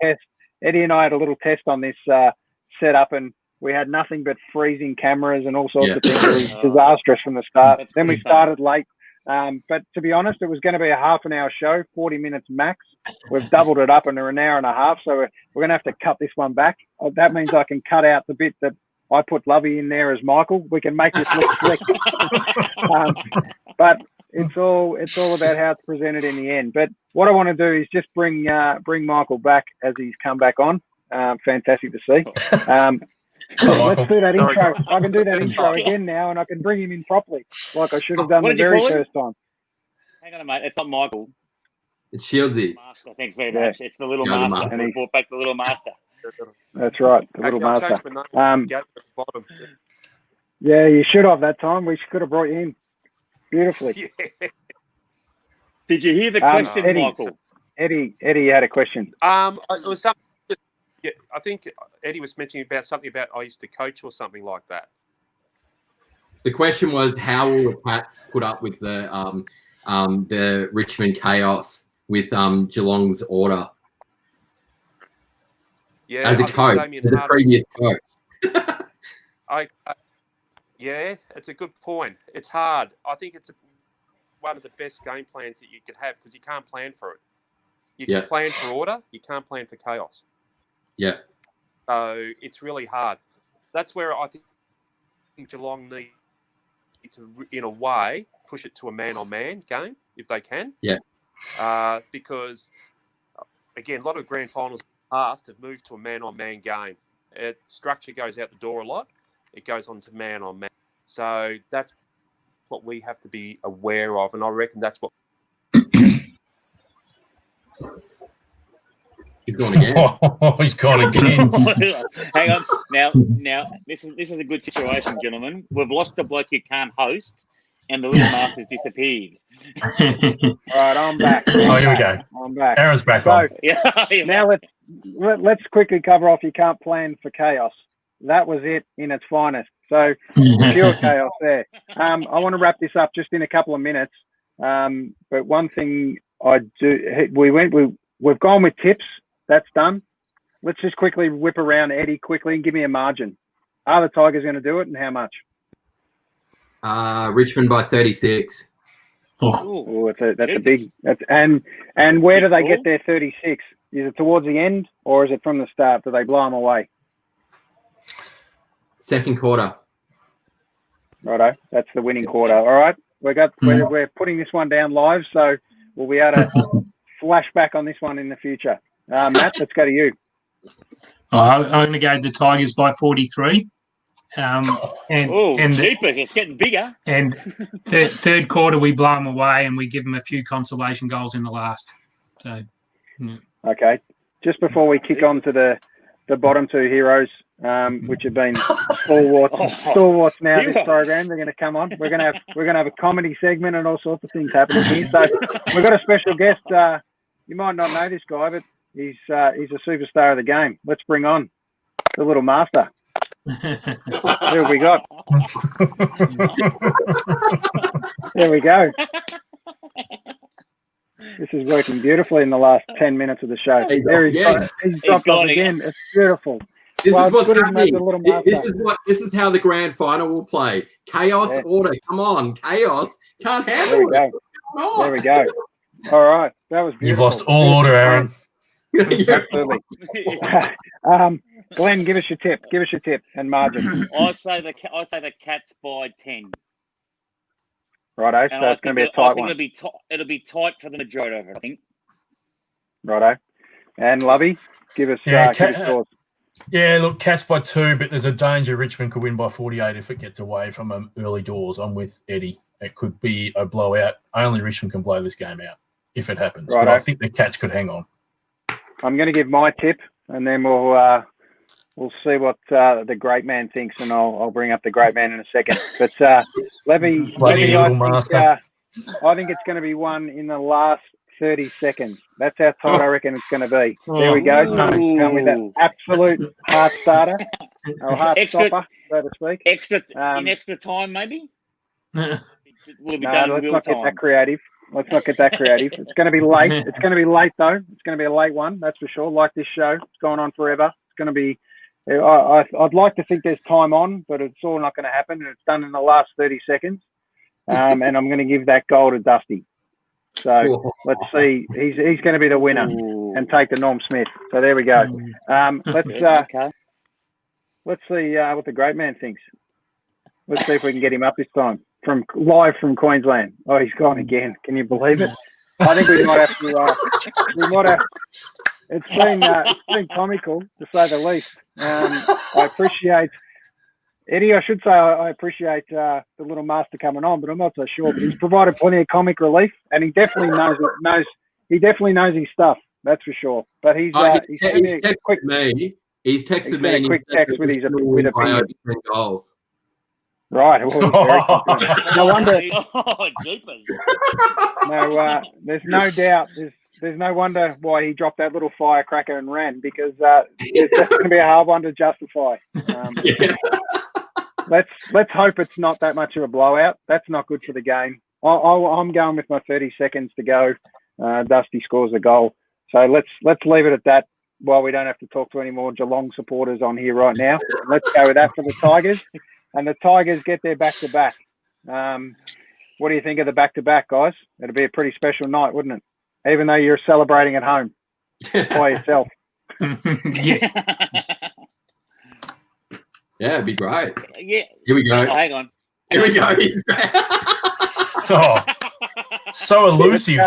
test on this setup, and we had nothing but freezing cameras and all sorts of things. It was disastrous from the start. Then we started late. But to be honest, it was going to be a half-an-hour show, 40 minutes max. We've doubled it up into an hour and a half, so we're going to have to cut this one back. That means I can cut out the bit that I put Lovey in there as Michael. We can make this look slick. But it's all about how it's presented in the end. But what I want to do is just bring Michael back as he's come back on. Fantastic to see. Let's do that intro. I can do that intro again now, and I can bring him in properly, like I should have done the very first time. Hang on, mate. It's not Michael. It's Shieldsy. Master. Thanks very much. It's the little master. And he brought back the little master. That's right, the little master. Yeah, you should have that time. We could have brought you in beautifully. Did you hear the question, Eddie, Michael? Eddie had a question. It was something. Yeah, I think Eddie was mentioning something about I used to coach or something like that. The question was, how will the Pats put up with the Richmond chaos with Geelong's order? Yeah, as a coach, as a previous coach. Yeah, it's a good point. It's hard. I think it's one of the best game plans that you could have because you can't plan for it. You can plan for order. You can't plan for chaos. Yeah. So it's really hard. That's where I think Geelong need to, in a way, push it to a man-on-man game if they can. Yeah. Because, again, a lot of grand finals past have moved to a man-on-man game. Structure goes out the door a lot. It goes on to man-on-man. So that's what we have to be aware of, and I reckon that's what... He's gone again. He's gone again. Hang on. Now, this is a good situation, gentlemen. We've lost the bloke who can't host, and the little master's disappeared. All right, I'm back. Oh, here we go. I'm back. Aaron's back So on. Yeah. now let's quickly cover off. You can't plan for chaos. That was it in its finest. So pure chaos there. I want to wrap this up just in a couple of minutes. But one thing we've gone with tips. That's done. Let's just quickly whip around Eddie quickly and give me a margin. Are the Tigers going to do it, and how much? Richmond by 36. Oh, that's a big. And where do they get their 36? Is it towards the end, or is it from the start? Do they blow them away? Second quarter. Righto, that's the winning quarter. All right, we're putting this one down live, so we'll be able to flash back on this one in the future. Matt, let's go to you. I'm going to go the Tigers by 43. Jeepers, it's getting bigger. And third quarter, we blow them away and we give them a few consolation goals in the last. So, yeah. Okay, just before we kick on to the bottom two heroes, which have been stalwarts now this program, they're going to come on. We're going to have a comedy segment and all sorts of things happening here. So we've got a special guest. You might not know this guy, but he's a superstar of the game. Let's bring on the little master. Who have we got? There we go. This is working beautifully in the last 10 minutes of the show. There he's dropped off again. It's beautiful. This is what's happening. This is how the grand final will play. Chaos, order. Come on, chaos. Can't handle it. There we go. All right, that was beautiful. You've lost all order, Aaron. Absolutely. Glenn, give us your tip. Give us your tip and margin. I say the Cats by 10. Righto, so it's going to be a tight one. It'll be tight for the majority of it, I think. Righto. And Lovey, give us yours. Yeah, look, Cats by 2, but there's a danger Richmond could win by 48 if it gets away from early doors. I'm with Eddie. It could be a blowout. Only Richmond can blow this game out if it happens. Righto. But I think the Cats could hang on. I'm going to give my tip, and then we'll see what the great man thinks, and I'll bring up the great man in a second. But Levy, I think it's going to be one in the last 30 seconds. That's how tight I reckon it's going to be. There we go. Tell me that absolute heart starter, or heart stopper, so to speak. Extra time, maybe? Let's not get that creative. Let's not get that creative. It's going to be late. It's going to be late, though. It's going to be a late one, that's for sure. Like this show, it's going on forever. It's going to be. I'd like to think there's time on, but it's all not going to happen. And it's done in the last 30 seconds. And I'm going to give that goal to Dusty. So let's see. He's going to be the winner and take the Norm Smith. So there we go. Let's see what the great man thinks. Let's see if we can get him up this time live from Queensland. Oh, he's gone again. Can you believe it? I think we might have to. It's been comical, to say the least. I appreciate Eddie. I should say I appreciate the little master coming on, but I'm not so sure. But he's provided plenty of comic relief, and he definitely knows his stuff. That's for sure. But he's texted me. He's texted me. A quick text with opinion. Goals. Right. Well, no wonder. Oh, jeepers. No, there's no doubt. There's no wonder why he dropped that little firecracker and ran, because it's going to be a hard one to justify. Let's hope it's not that much of a blowout. That's not good for the game. I'm going with my 30 seconds to go. Dusty scores a goal. So let's leave it at that. While we don't have to talk to any more Geelong supporters on here right now, let's go with that for the Tigers. And the Tigers get their back-to-back. What do you think of the back-to-back, guys? It'll be a pretty special night, wouldn't it? Even though you're celebrating at home by yourself. Yeah. Yeah, it'd be great. Yeah. Here we go. Oh, hang on. Here we go. Oh, so elusive,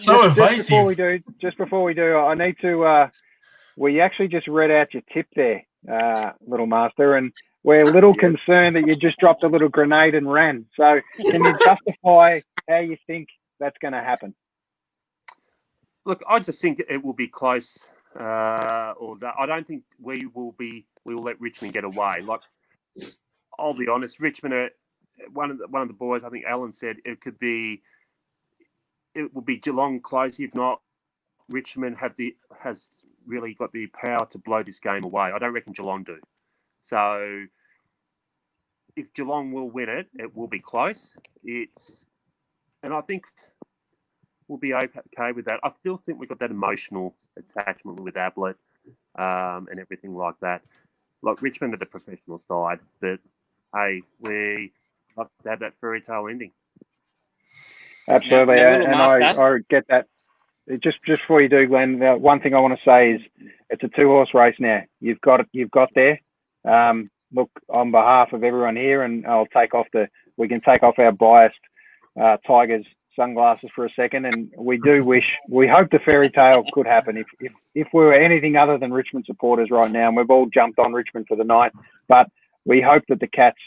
so evasive. Just before we do, I need to. We actually just read out your tip there, little master, and we're a little concerned that you just dropped a little grenade and ran. So, can you justify how you think that's going to happen? Look, I just think it will be close. or that. I don't think we will let Richmond get away. Like, I'll be honest, Richmond are one of the boys. I think Alan said it will be Geelong close. If not, Richmond has really got the power to blow this game away. I don't reckon Geelong do. So if Geelong will win it, it will be close. And I think we'll be okay with that. I still think we've got that emotional attachment with Ablett and everything like that. Like, Richmond are the professional side, but hey, we like to have that fairy tale ending. Absolutely, and I get that. Just before you do, Glenn, one thing I want to say is it's a 2-horse race now. You've got there. Look, on behalf of everyone here, and we can take off our biased Tigers sunglasses for a second, and we hope the fairy tale could happen. If we were anything other than Richmond supporters right now, and we've all jumped on Richmond for the night, but we hope that the Cats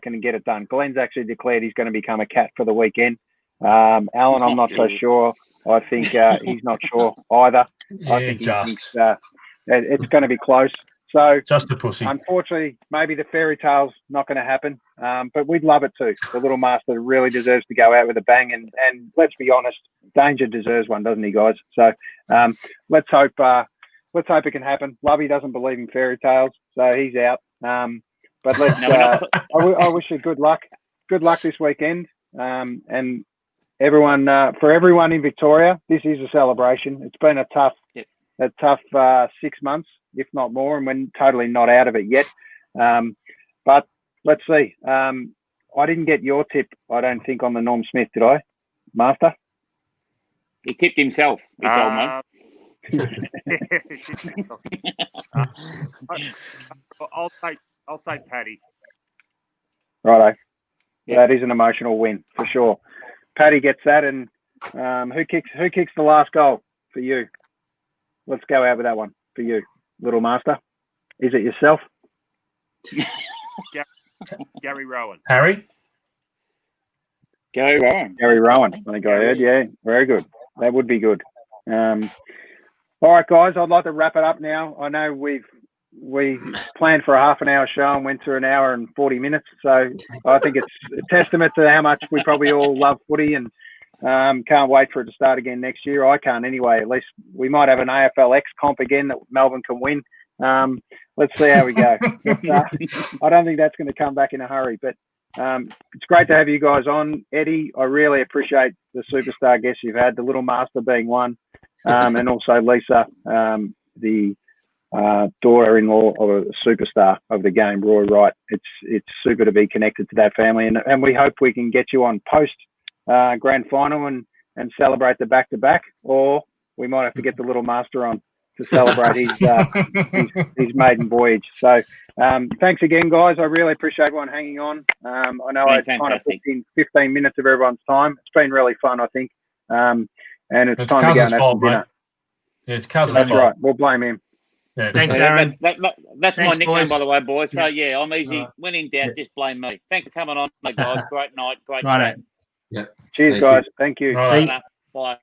can get it done. Glenn's actually declared he's going to become a Cat for the weekend. Alan, I'm not so sure. I think he's not sure either. Yeah, I think he thinks it's going to be close. So, just a pussy. Unfortunately, maybe the fairy tale's not going to happen, but we'd love it too. The little master really deserves to go out with a bang, and let's be honest, Danger deserves one, doesn't he, guys? So let's hope it can happen. Lovey doesn't believe in fairy tales, so he's out. But let's. I wish you good luck. Good luck this weekend, and everyone for everyone in Victoria. This is a celebration. It's been a tough 6 months, if not more, and we're totally not out of it yet. But let's see. I didn't get your tip, I don't think, on the Norm Smith, did I, Master? He tipped himself, he told me. I'll say Paddy. Righto. Yeah. That is an emotional win for sure. Paddy gets that, and who kicks the last goal for you? Let's go out with that one for you, little master. Is it yourself? Gary Rowan. Harry? Gary Rowan. Gary Rowan, I think I heard. Yeah, very good. That would be good. All right, guys, I'd like to wrap it up now. I know we planned for a half an hour show and went to an hour and 40 minutes. So I think it's a testament to how much we probably all love footy, and can't wait for it to start again next year. I can't anyway. At least we might have an AFL X comp again that Melbourne can win. Let's see how we go. But, I don't think that's going to come back in a hurry, but it's great to have you guys on. Eddie, I really appreciate the superstar guests you've had, the little master being one, and also Lisa, the daughter-in-law of a superstar of the game, Roy Wright. It's super to be connected to that family, and we hope we can get you on post grand final and celebrate the back-to-back, or we might have to get the little master on to celebrate his maiden voyage. So thanks again, guys. I really appreciate everyone hanging on. I know I kind of put in 15 minutes of everyone's time. It's been really fun, I think. And it's time to go and have some dinner. Yeah, it's Cousins' That's fault. right. We'll blame him. Yeah. Thanks, Aaron. That's Thanks, my nickname, boys. by the way, boys. So, yeah, I'm easy. Right. When in doubt, just blame me. Thanks for coming on, guys. Great night. Great Righto. chat. Yeah. Cheers, Thank guys. you. Thank you. Right. See you. Bye.